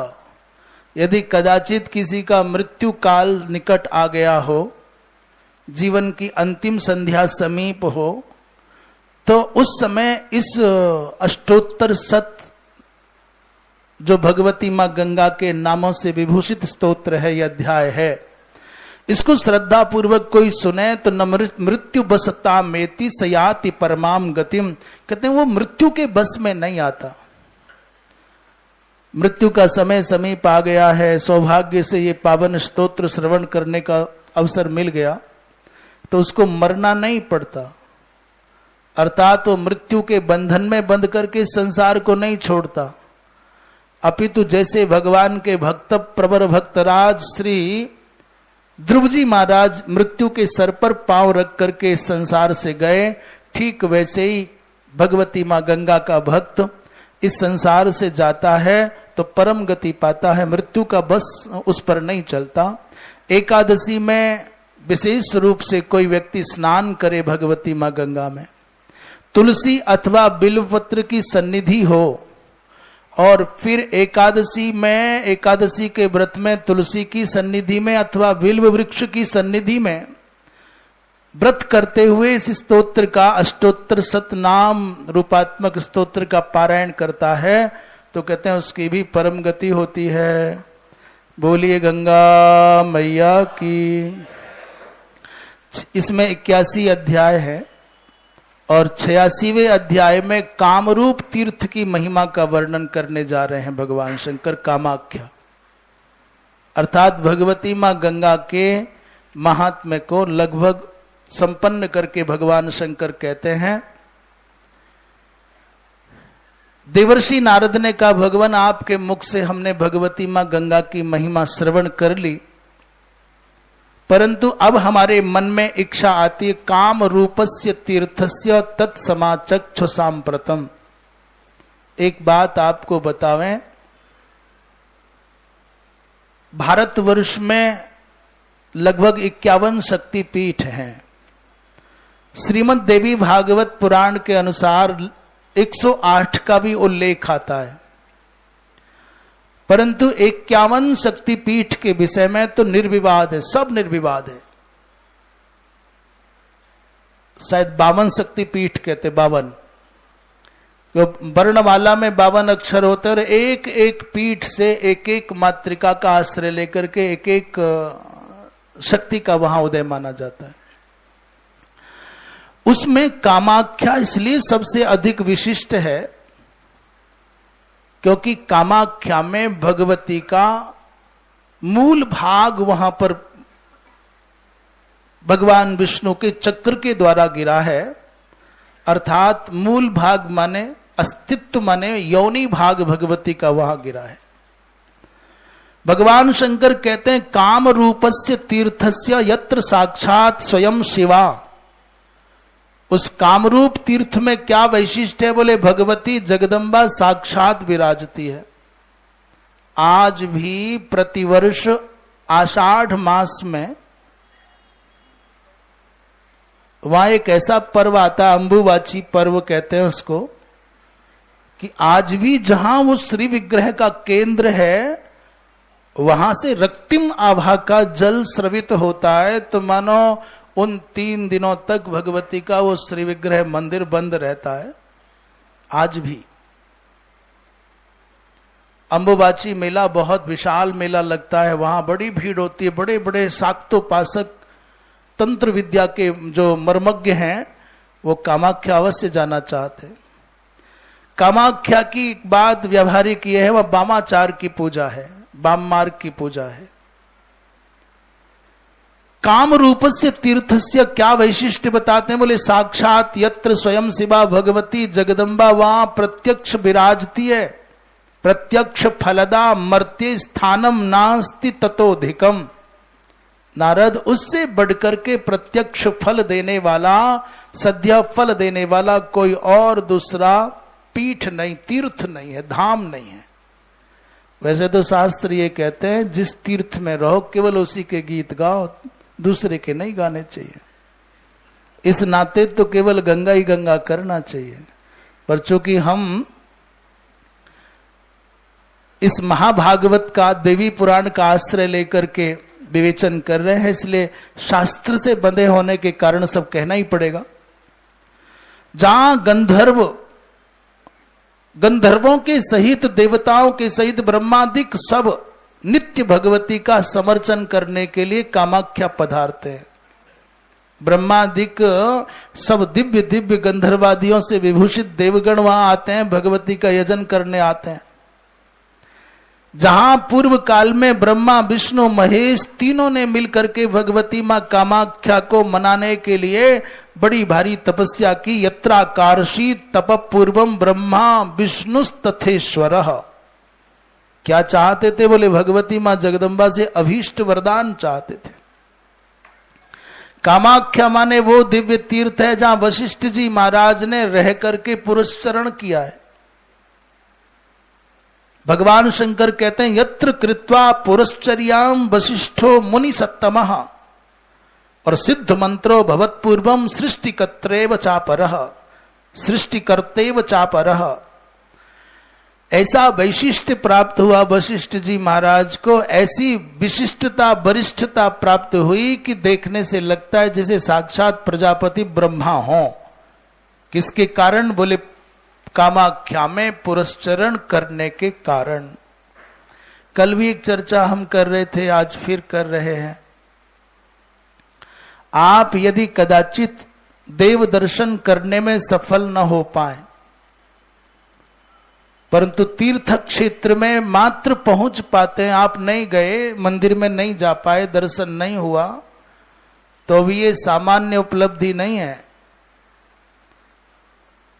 यदि कदाचित किसी का मृत्यु काल निकट आ गया हो, जीवन की अंतिम संध्या समीप हो, तो उस समय इस अष्टोत्तर शत जो भगवती मां गंगा के नामों से विभूषित स्तोत्र है, यह अध्याय है, इसको श्रद्धा पूर्वक कोई सुने तो न मृत्यु बसता मेति सयाति परमाम गतिम। कहते हैं वो मृत्यु के बस में नहीं आता। मृत्यु का समय समीप आ गया है, सौभाग्य से ये पावन स्तोत्र श्रवण करने का अवसर मिल गया तो उसको मरना नहीं पड़ता, अर्थात वो मृत्यु के बंधन में बंध करके संसार को नहीं छोड़ता, अपितु जैसे भगवान के भक्त प्रवर भक्तराज श्री ध्रुव जी महाराज मृत्यु के सर पर पांव रख करके संसार से गए, ठीक वैसे ही भगवती मां गंगा का भक्त इस संसार से जाता है तो परम गति पाता है, मृत्यु का बस उस पर नहीं चलता। एकादशी में विशेष रूप से कोई व्यक्ति स्नान करे भगवती मां गंगा में, तुलसी अथवा बिल्वपत्र की सन्निधि हो, और फिर एकादशी में, एकादशी के व्रत में तुलसी की सन्निधि में अथवा बिल्व वृक्ष की सन्निधि में व्रत करते हुए इस स्तोत्र का अष्टोत्तर शतनाम रूपात्मक स्तोत्र का पारायण करता है तो कहते हैं उसकी भी परम गति होती है। बोलिए गंगा मैया की। इसमें 81 अध्याय है और 86वें अध्याय में कामरूप तीर्थ की महिमा का वर्णन करने जा रहे हैं भगवान शंकर। कामाख्या अर्थात भगवती मां गंगा के महात्म्य को लगभग संपन्न करके भगवान शंकर कहते हैं, देवर्षि नारद ने कहा भगवान आपके मुख से हमने भगवती मां गंगा की महिमा श्रवण कर ली, परंतु अब हमारे मन में इच्छा आती है काम रूपस्य तीर्थस्य तत्समाचक्षु सांप्रतम। एक बात आपको बतावें, भारतवर्ष में लगभग 51 शक्तिपीठ हैं। श्रीमद् देवी भागवत पुराण के अनुसार 108 का भी उल्लेख आता है, परंतु 51 शक्तिपीठ के विषय में तो निर्विवाद है, सब निर्विवाद है। शायद 52 शक्तिपीठ कहते, 52 वर्णमाला में 52 अक्षर होते और एक एक पीठ से एक एक मातृका का आश्रय लेकर के एक एक शक्ति का वहां उदय माना जाता है। उसमें कामाख्या इसलिए सबसे अधिक विशिष्ट है क्योंकि कामाख्या में भगवती का मूल भाग वहां पर भगवान विष्णु के चक्र के द्वारा गिरा है, अर्थात मूल भाग माने अस्तित्व माने योनि भाग भगवती का वहां गिरा है। भगवान शंकर कहते हैं काम रूपस्य तीर्थस्य यत्र साक्षात स्वयं शिवा। उस कामरूप तीर्थ में क्या वैशिष्ट्य है? बोले भगवती जगदम्बा साक्षात विराजती है। आज भी प्रतिवर्ष आषाढ़ मास में वहां एक ऐसा पर्व आता है, अंबुबाची पर्व कहते हैं उसको, कि आज भी जहां वो श्री विग्रह का केंद्र है वहां से रक्तिम आभा का जल स्रवित होता है। तो मानो उन 3 दिनों तक भगवती का वो श्री विग्रह मंदिर बंद रहता है। आज भी अंबुबाची मेला बहुत विशाल मेला लगता है, वहां बड़ी भीड़ होती है। बड़े बड़े शाक्तोपासक तंत्र विद्या के जो मर्मज्ञ हैं वो कामाख्या अवश्य जाना चाहते हैं। कामाख्या की एक बात व्यावहारिक ये है, वह वामाचार की पूजा है, वाम मार्ग की पूजा है। काम रूपस्य तीर्थस्य क्या वैशिष्ट्य बताते हैं? बोले साक्षात यत्र स्वयं शिवा भगवती जगदम्बा वहां प्रत्यक्ष विराजती है। प्रत्यक्ष फलदा मर्त्य स्थानम नास्ति ततोधिकम। नारद, उससे बढ़कर के प्रत्यक्ष फल देने वाला, सद्य फल देने वाला कोई और दूसरा पीठ नहीं, तीर्थ नहीं है, धाम नहीं है। वैसे तो शास्त्र ये कहते हैं जिस तीर्थ में रहो केवल उसी के गीत गाओ, दूसरे के नहीं गाने चाहिए। इस नाते तो केवल गंगा ही गंगा करना चाहिए। पर चूंकि हम इस महाभागवत का, देवी पुराण का आश्रय लेकर के विवेचन कर रहे हैं, इसलिए शास्त्र से बंधे होने के कारण सब कहना ही पड़ेगा। जहां गंधर्वों के सहित, देवताओं के सहित ब्रह्मादिक सब नित्य भगवती का समर्चन करने के लिए कामाख्या पधारते हैं। ब्रह्मादिक सब दिव्य दिव्य गंधर्वादियों से विभूषित देवगण वहां आते हैं, भगवती का यजन करने आते हैं। जहां पूर्व काल में ब्रह्मा विष्णु महेश तीनों ने मिलकर के भगवती मां कामाख्या को मनाने के लिए बड़ी भारी तपस्या की। यत्राकार्षी तप पूर्वम ब्रह्मा विष्णुस्तथेश्वर। क्या चाहते थे? बोले भगवती मां जगदम्बा से अभीष्ट वरदान चाहते थे। कामाख्या माने वो दिव्य तीर्थ है जहां वशिष्ठ जी महाराज ने रह करके पुरस्चरण किया है। भगवान शंकर कहते हैं यत्र कृत्वा पुरश्चर्याम वशिष्ठो मुनि सत्तमः और सिद्ध मंत्रो भवत्पूर्वम सृष्टिकर्तेव चापरः, सृष्टिकर्तेव चापरः। ऐसा वैशिष्ट प्राप्त हुआ वशिष्ठ जी महाराज को, ऐसी विशिष्टता वरिष्ठता प्राप्त हुई कि देखने से लगता है जैसे साक्षात प्रजापति ब्रह्मा हो। किसके कारण? बोले कामाख्या में पुरस्चरण करने के कारण। कल भी एक चर्चा हम कर रहे थे, आज फिर कर रहे हैं। आप यदि कदाचित देव दर्शन करने में सफल न हो पाए, परंतु तीर्थ क्षेत्र में मात्र पहुंच पाते हैं, आप नहीं गए, मंदिर में नहीं जा पाए, दर्शन नहीं हुआ, तो भी ये सामान्य उपलब्धि नहीं है।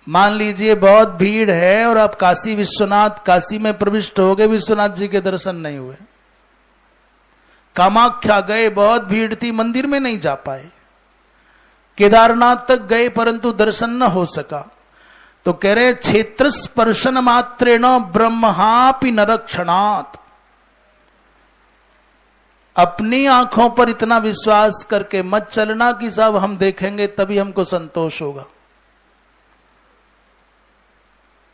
मान लीजिए बहुत भीड़ है और आप काशी विश्वनाथ, काशी में प्रविष्ट हो गए, विश्वनाथ जी के दर्शन नहीं हुए। कामाख्या गए, बहुत भीड़ थी, मंदिर में नहीं जा पाए। केदारनाथ तक गए परंतु दर्शन न हो सका। तो कह रहे क्षेत्र स्पर्शन मात्रेण ब्रह्मापि नरक्षणात्। अपनी आंखों पर इतना विश्वास करके मत चलना कि सब हम देखेंगे तभी हमको संतोष होगा।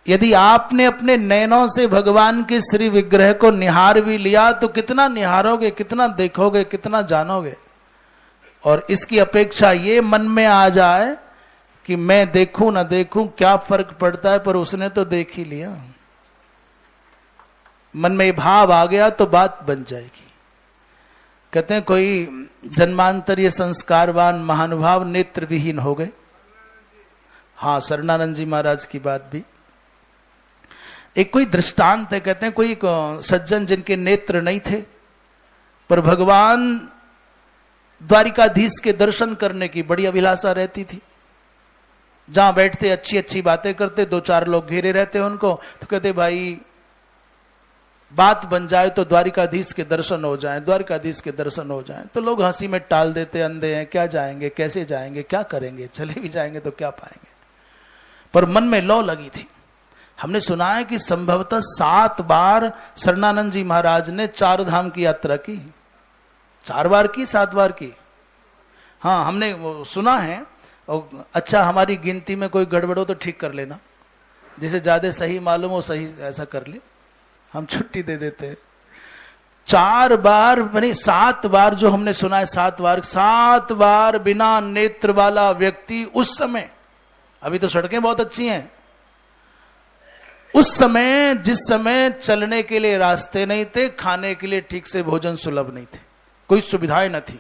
यदि आपने अपने नयनों से भगवान के श्री विग्रह को निहार भी लिया तो कितना निहारोगे, कितना देखोगे, कितना जानोगे। और इसकी अपेक्षा ये मन में आ जाए कि मैं देखूं ना देखूं क्या फर्क पड़ता है, पर उसने तो देख ही लिया। मन में भाव आ गया तो बात बन जाएगी। कहते हैं कोई जन्मांतरीय संस्कारवान महानुभाव नेत्र विहीन हो गए। हाँ, शरणानंद जी महाराज की बात भी एक कोई दृष्टांत है। कहते हैं कोई सज्जन जिनके नेत्र नहीं थे, पर भगवान द्वारिकाधीश के दर्शन करने की बड़ी अभिलाषा रहती थी। जहां बैठते अच्छी अच्छी बातें करते, 2-4 लोग घेरे रहते उनको, तो कहते भाई बात बन जाए तो द्वारिकाधीश के दर्शन हो जाएं, द्वारिकाधीश के दर्शन हो जाएं। तो लोग हंसी में टाल देते, अंधे हैं, क्या जाएंगे, कैसे जाएंगे, क्या करेंगे, चले भी जाएंगे तो क्या पाएंगे। पर मन में लौ लगी थी। हमने सुना है कि संभवतः 7 बार शरणानंद जी महाराज ने 4 धाम की यात्रा की। 4 बार की, 7 बार की, हाँ हमने सुना है। और अच्छा, हमारी गिनती में कोई गड़बड़ हो तो ठीक कर लेना, जिसे ज्यादा सही मालूम हो सही ऐसा कर ले, हम छुट्टी दे देते हैं। 4 बार नहीं, 7 बार जो हमने सुना है, 7 बार बिना नेत्र वाला व्यक्ति उस समय, अभी तो सड़कें बहुत अच्छी हैं, उस समय जिस समय चलने के लिए रास्ते नहीं थे, खाने के लिए ठीक से भोजन सुलभ नहीं थे, कोई सुविधाएं न थी,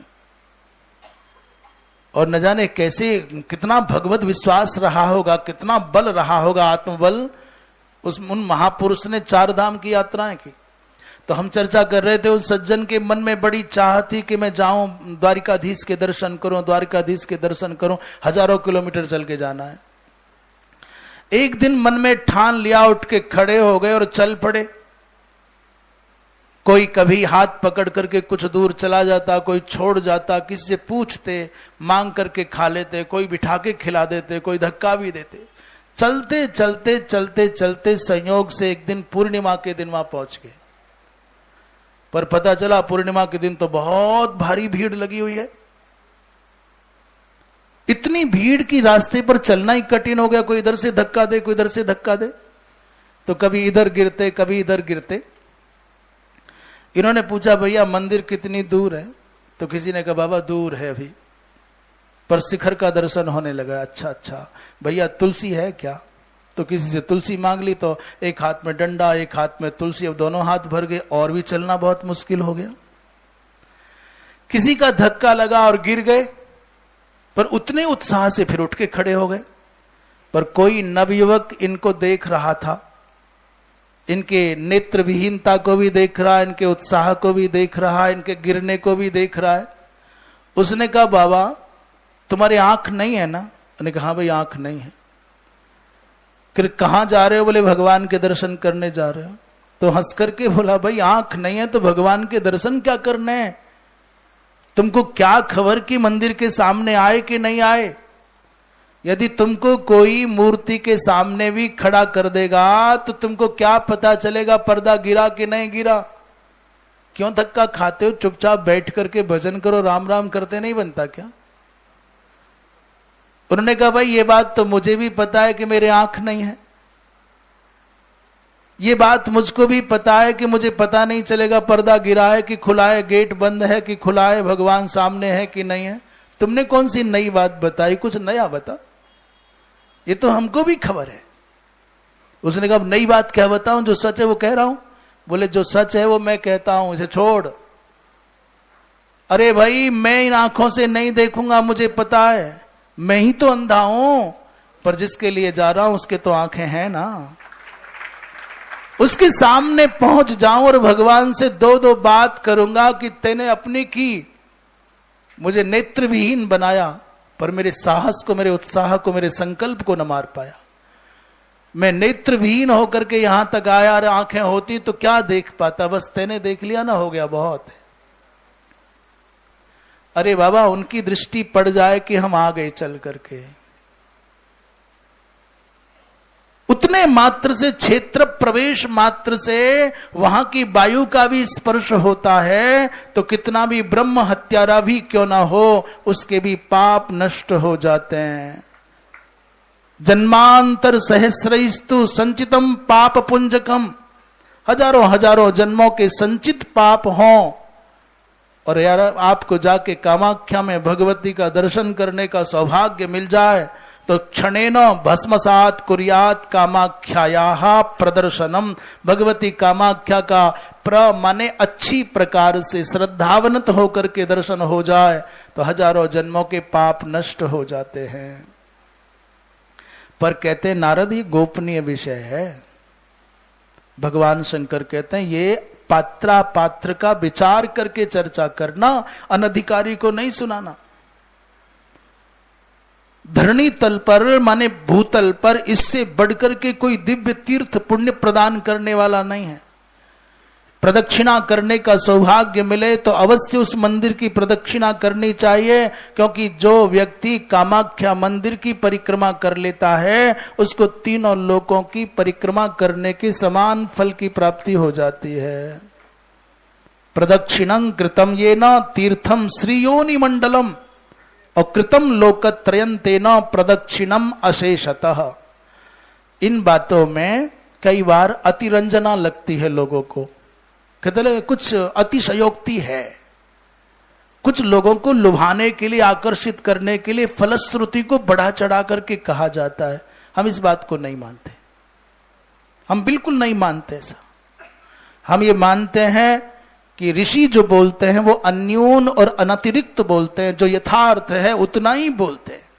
और न जाने कैसे, कितना भगवत विश्वास रहा होगा, कितना बल रहा होगा, आत्मबल उन महापुरुष ने 4 धाम की यात्राएं की। तो हम चर्चा कर रहे थे, उस सज्जन के मन में बड़ी चाह थी कि मैं जाऊं द्वारिकाधीश के दर्शन करूं, द्वारिकाधीश के दर्शन करूं। हजारों किलोमीटर चल के जाना है। एक दिन मन में ठान लिया, उठ के खड़े हो गए और चल पड़े। कोई कभी हाथ पकड़ करके कुछ दूर चला जाता, कोई छोड़ जाता, किसी से पूछते, मांग करके खा लेते, कोई बिठा के खिला देते, कोई धक्का भी देते। चलते चलते चलते चलते संयोग से एक दिन पूर्णिमा के दिन वहां पहुंच गए। पर पता चला पूर्णिमा के दिन तो बहुत भारी भीड़ लगी हुई है। इतनी भीड़ की रास्ते पर चलना ही कठिन हो गया। कोई इधर से धक्का दे, कोई इधर से धक्का दे, तो कभी इधर गिरते, कभी इधर गिरते। इन्होंने पूछा, भैया मंदिर कितनी दूर है? तो किसी ने कहा, बाबा दूर है अभी, पर शिखर का दर्शन होने लगा। अच्छा, भैया तुलसी है क्या? तो किसी से तुलसी मांग ली, तो एक हाथ में डंडा, एक हाथ में तुलसी, अब दोनों हाथ भर गए, और भी चलना बहुत मुश्किल हो गया। किसी का धक्का लगा और गिर गए, पर उतने उत्साह से फिर उठ के खड़े हो गए। पर कोई नवयुवक इनको देख रहा था, इनके नेत्र विहीनता को भी देख रहा है, इनके उत्साह को भी देख रहा है, इनके गिरने को भी देख रहा है। उसने कहा, बाबा तुम्हारी आंख नहीं है ना? उन्होंने कहा, हाँ भाई आंख नहीं है। फिर कहां जा रहे हो? बोले भगवान के दर्शन करने जा रहे हो। तो हंस करके बोला, भाई आंख नहीं है तो भगवान के दर्शन क्या करने हैं? तुमको क्या खबर कि मंदिर के सामने आए कि नहीं आए? यदि तुमको कोई मूर्ति के सामने भी खड़ा कर देगा तो तुमको क्या पता चलेगा पर्दा गिरा कि नहीं गिरा? क्यों धक्का खाते हो? चुपचाप बैठ करके भजन करो, राम राम करते नहीं बनता क्या? उन्होंने कहा, भाई ये बात तो मुझे भी पता है कि मेरे आंख नहीं है, ये बात मुझको भी पता है कि मुझे पता नहीं चलेगा पर्दा गिरा है कि खुला है, गेट बंद है कि खुला है, भगवान सामने है कि नहीं है। तुमने कौन सी नई बात बताई? कुछ नया बता, ये तो हमको भी खबर है। उसने कहा, नई बात क्या बताऊं? जो सच है वो कह रहा हूं। बोले, जो सच है वो मैं कहता हूं, इसे छोड़। अरे भाई मैं इन आंखों से नहीं देखूंगा, मुझे पता है, मैं ही तो अंधा हूं, पर जिसके लिए जा रहा हूं उसके तो आंखें हैं ना। उसके सामने पहुंच जाऊं और भगवान से 2 बात करूंगा कि तेने अपनी की, मुझे नेत्र विहीन बनाया, पर मेरे साहस को, मेरे उत्साह को, मेरे संकल्प को न मार पाया। मैं नेत्र विहीन होकर के यहां तक आया, और आंखें होती तो क्या देख पाता? बस तेने देख लिया ना, हो गया, बहुत है। अरे बाबा उनकी दृष्टि पड़ जाए कि हम आ गए चल करके, उतने मात्र से, क्षेत्र प्रवेश मात्र से वहां की वायु का भी स्पर्श होता है, तो कितना भी ब्रह्म हत्यारा भी क्यों ना हो, उसके भी पाप नष्ट हो जाते हैं। जन्मांतर सहस्रस्तु संचितम पाप पुंजकम, हजारों हजारों जन्मों के संचित पाप हों, और यार आपको जाके कामाख्या में भगवती का दर्शन करने का सौभाग्य मिल जाए तो क्षणेन भस्मसात कुर्यात कामाख्यायाः प्रदर्शनम। भगवती कामाख्या का माने अच्छी प्रकार से श्रद्धावनत होकर के दर्शन हो जाए तो हजारों जन्मों के पाप नष्ट हो जाते हैं। पर कहते नारद ये गोपनीय विषय है। भगवान शंकर कहते हैं ये पात्रा पात्र का विचार करके चर्चा करना, अनधिकारी को नहीं सुनाना। धरणी तल पर माने भूतल पर इससे बढ़कर के कोई दिव्य तीर्थ पुण्य प्रदान करने वाला नहीं है। प्रदक्षिणा करने का सौभाग्य मिले तो अवश्य उस मंदिर की प्रदक्षिणा करनी चाहिए, क्योंकि जो व्यक्ति कामाख्या मंदिर की परिक्रमा कर लेता है उसको तीनों लोकों की परिक्रमा करने के समान फल की प्राप्ति हो जाती है। प्रदक्षिणं कृतम येन तीर्थम श्रीयोनि मंडलम और कृतम लोकत्रयं तेन प्रदक्षिणम अशेषतः। इन बातों में कई बार अतिरंजना लगती है लोगों को, कहते कुछ अतिशयोक्ति है, कुछ लोगों को लुभाने के लिए, आकर्षित करने के लिए फलश्रुति को बढ़ा चढ़ा करके कहा जाता है। हम इस बात को नहीं मानते, हम बिल्कुल नहीं मानते ऐसा। हम ये मानते हैं कि ऋषि जो बोलते हैं वो अन्यून और अनतिरिक्त बोलते हैं, जो यथार्थ है उतना ही बोलते हैं।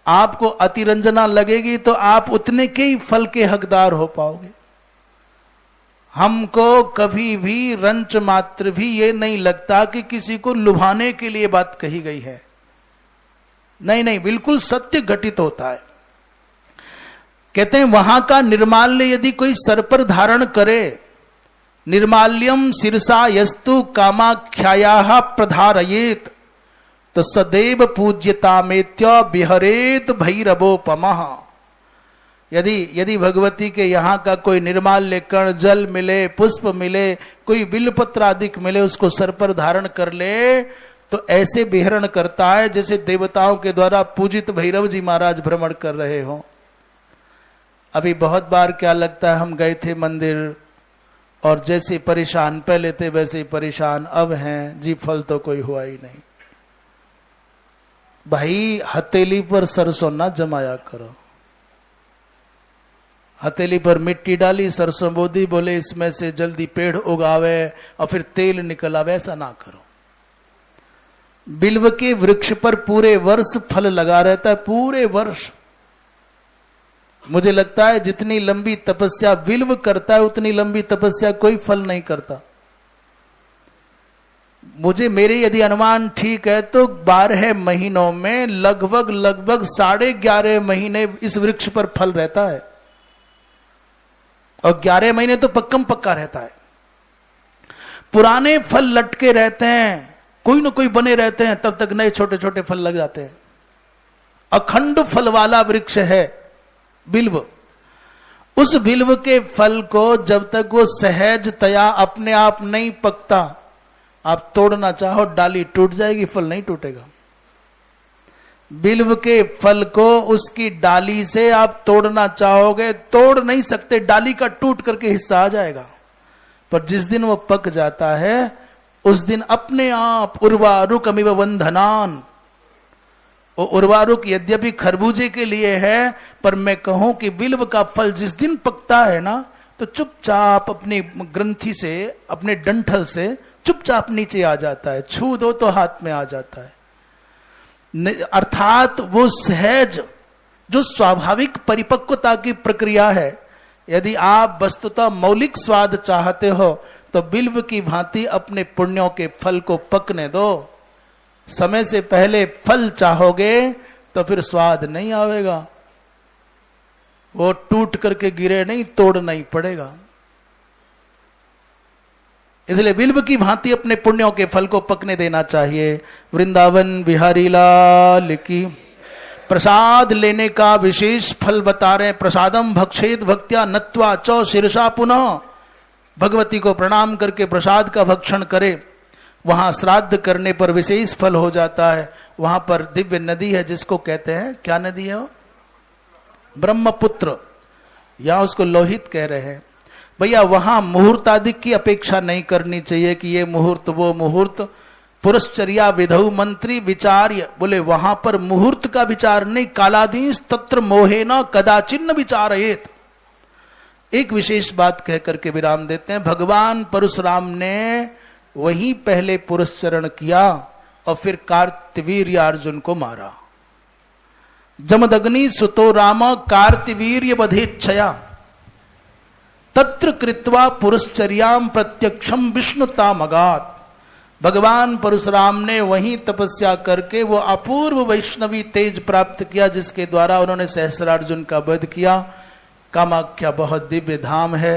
आपको अतिरंजना लगेगी तो आप उतने के ही फल के हकदार हो पाओगे। हमको कभी भी रंच मात्र भी ये नहीं लगता कि किसी को लुभाने के लिए बात कही गई है। नहीं नहीं, बिल्कुल सत्य घटित होता है। कहते हैं वहां का निर्माल्य यदि कोई सर पर धारण करे, निर्माल्यम शिरसा यस्तु कामाख्यायाः प्रधारयेत तो सदैव पूज्यतामेत्य विहरेत भैरवोपमः। यदि भगवती के यहाँ का कोई निर्माल्य कण, जल मिले, पुष्प मिले, कोई बिल्वपत्र आदि मिले, उसको सर पर धारण कर ले तो ऐसे विहरण करता है जैसे देवताओं के द्वारा पूजित भैरव जी महाराज भ्रमण कर रहे हो। अभी बहुत बार क्या लगता है, हम गए थे मंदिर और जैसे परेशान पहले थे वैसे परेशान अब हैं जी, फल तो कोई हुआ ही नहीं। भाई हथेली पर सरसों ना जमाया करो। हथेली पर मिट्टी डाली, सरसों बोदी, बोले इसमें से जल्दी पेड़ उगावे और फिर तेल निकल आवे, ऐसा ना करो। बिल्व के वृक्ष पर पूरे वर्ष फल लगा रहता है, पूरे वर्ष। मुझे लगता है जितनी लंबी तपस्या बिल्व करता है उतनी लंबी तपस्या कोई फल नहीं करता। मेरे यदि अनुमान ठीक है तो 12 महीनों में लगभग 11.5 महीने इस वृक्ष पर फल रहता है और 11 महीने तो पक्कम पक्का रहता है। पुराने फल लटके रहते हैं, कोई ना कोई बने रहते हैं, तब तक नए छोटे छोटे फल लग जाते हैं। अखंड फल वाला वृक्ष है बिल्व। उस बिल्व के फल को जब तक वो सहजतया अपने आप नहीं पकता, आप तोड़ना चाहो डाली टूट जाएगी, फल नहीं टूटेगा। बिल्व के फल को उसकी डाली से आप तोड़ना चाहोगे, तोड़ नहीं सकते, डाली का टूट करके हिस्सा आ जाएगा। पर जिस दिन वो पक जाता है उस दिन अपने आप उर्वारुकमिव बंधनान। वो उर्वारुक यद्यपि खरबूजे के लिए है, पर मैं कहूं कि बिल्व का फल जिस दिन पकता है ना, तो चुपचाप अपनी ग्रंथि से, अपने डंठल से चुपचाप नीचे आ जाता है, छू दो तो हाथ में आ जाता है। अर्थात वो सहज जो स्वाभाविक परिपक्वता की प्रक्रिया है, यदि आप वस्तुतः मौलिक स्वाद चाहते हो तो बिल्व की भांति अपने पुण्यों के फल को पकने दो। समय से पहले फल चाहोगे तो फिर स्वाद नहीं आवेगा, वो टूट करके गिरे नहीं, तोड़ना ही पड़ेगा। इसलिए बिल्व की भांति अपने पुण्यों के फल को पकने देना चाहिए। वृंदावन बिहारी लाल की। प्रसाद लेने का विशेष फल बता रहे हैं। प्रसादम भक्षेत भक्त्या नत्वा चौ शीर्षा पुनः। भगवती को प्रणाम करके प्रसाद का भक्षण करे, वहां श्राद्ध करने पर विशेष फल हो जाता है। वहां पर दिव्य नदी है जिसको कहते हैं, क्या नदी है वो? ब्रह्मपुत्र, या उसको लोहित कह रहे हैं। भैया वहां मुहूर्त आदि की अपेक्षा नहीं करनी चाहिए कि ये मुहूर्त वो मुहूर्त। पुरश्चर्या विधौ मंत्री विचार्य, बोले वहां पर मुहूर्त का विचार नहीं। कालादीस तत्र मोहेन कदाचिन्न विचारयेत। एक विशेष बात कह करके विराम देते हैं। भगवान परशुराम ने वहीं पहले पुरस्चरण किया और फिर कार्तवीर्य अर्जुन को मारा। जमदग्नि सुतो राम कार्तवीर्य वधेच्छया तत्र कृत्वा पुरश्चर्याम प्रत्यक्षम विष्णुतामगात। भगवान परशुराम ने वहीं तपस्या करके वो अपूर्व वैष्णवी तेज प्राप्त किया जिसके द्वारा उन्होंने सहस्रार्जुन का वध किया। कामाख्या बहुत दिव्य धाम है,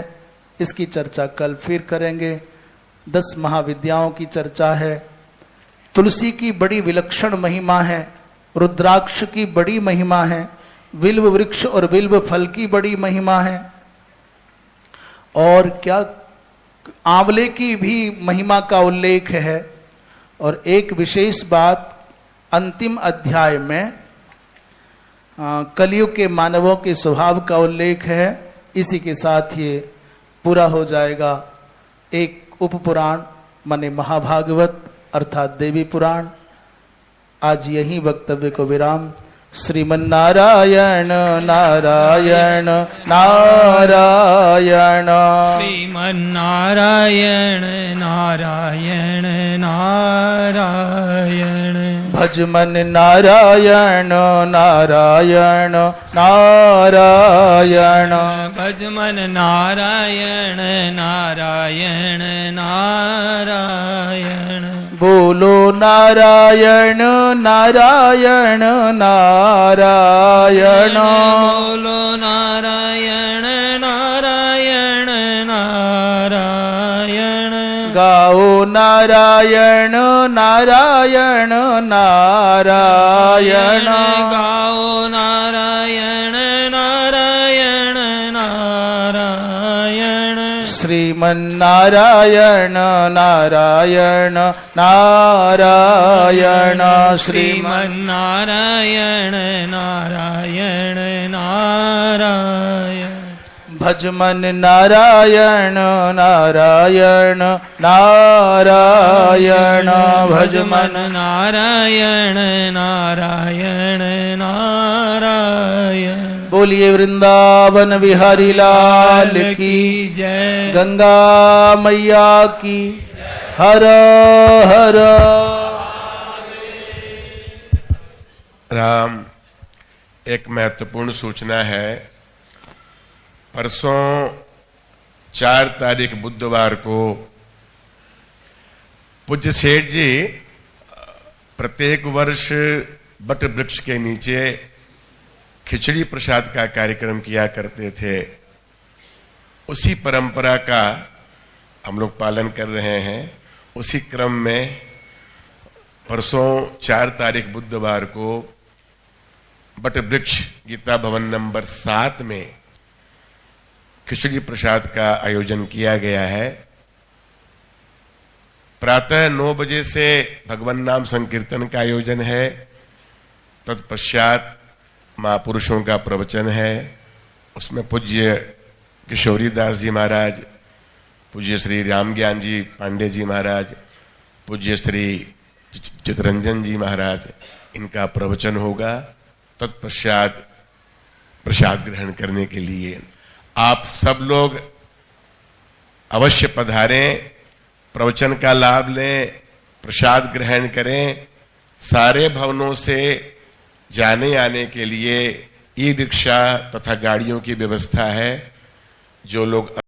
इसकी चर्चा कल फिर करेंगे। 10 महाविद्याओं की चर्चा है। तुलसी की बड़ी विलक्षण महिमा है, रुद्राक्ष की बड़ी महिमा है, बिल्व वृक्ष और बिल्व फल की बड़ी महिमा है, और क्या आंवले की भी महिमा का उल्लेख है। और एक विशेष बात अंतिम अध्याय में कलयुग के मानवों के स्वभाव का उल्लेख है। इसी के साथ ये पूरा हो जाएगा एक उपपुराण माने महाभागवत अर्थात देवी पुराण। आज यही वक्तव्य को विराम। श्रीमन्नारायण नारायण नारायण, श्रीमन्नारायण नारायण नारायण, भजमन नारायण नारायण नारायण, भजमन नारायण नारायण नारायण, बोलो नारायण नारायण नारायण, बोलो नारायण नारायण नारायण, गाओ नारायण नारायण नारायण, गाओ नारायण नारायण नारायण, श्रीमन्नारायण नारायण नारायण, श्रीमन्नारायण नारायण नारायण, भजमन नारायण नारायण नारायण, भजमन नारायण नारायण नारायण। बोलिए वृंदावन बिहारी लाल की जय, गंगा मैया की हर हर राम। एक महत्वपूर्ण सूचना है। परसों 4 तारीख बुधवार को पूज्य सेठ जी प्रत्येक वर्ष बट वृक्ष के नीचे खिचड़ी प्रसाद का कार्यक्रम किया करते थे। उसी परंपरा का हम लोग पालन कर रहे हैं। उसी क्रम में परसों 4 तारीख बुधवार को बट वृक्ष गीता भवन नंबर 7 में खिचड़ी प्रसाद का आयोजन किया गया है। प्रातः 9 बजे से भगवान नाम संकीर्तन का आयोजन है। तत्पश्चात महापुरुषों का प्रवचन है। उसमें पूज्य किशोरी दास जी महाराज, पूज्य श्री राम ज्ञान जी पांडे जी महाराज, पूज्य श्री चितरंजन जी महाराज, इनका प्रवचन होगा। तत्पश्चात प्रसाद ग्रहण करने के लिए आप सब लोग अवश्य पधारें, प्रवचन का लाभ लें, प्रसाद ग्रहण करें। सारे भवनों से जाने आने के लिए ई रिक्शा तथा गाड़ियों की व्यवस्था है। जो लोग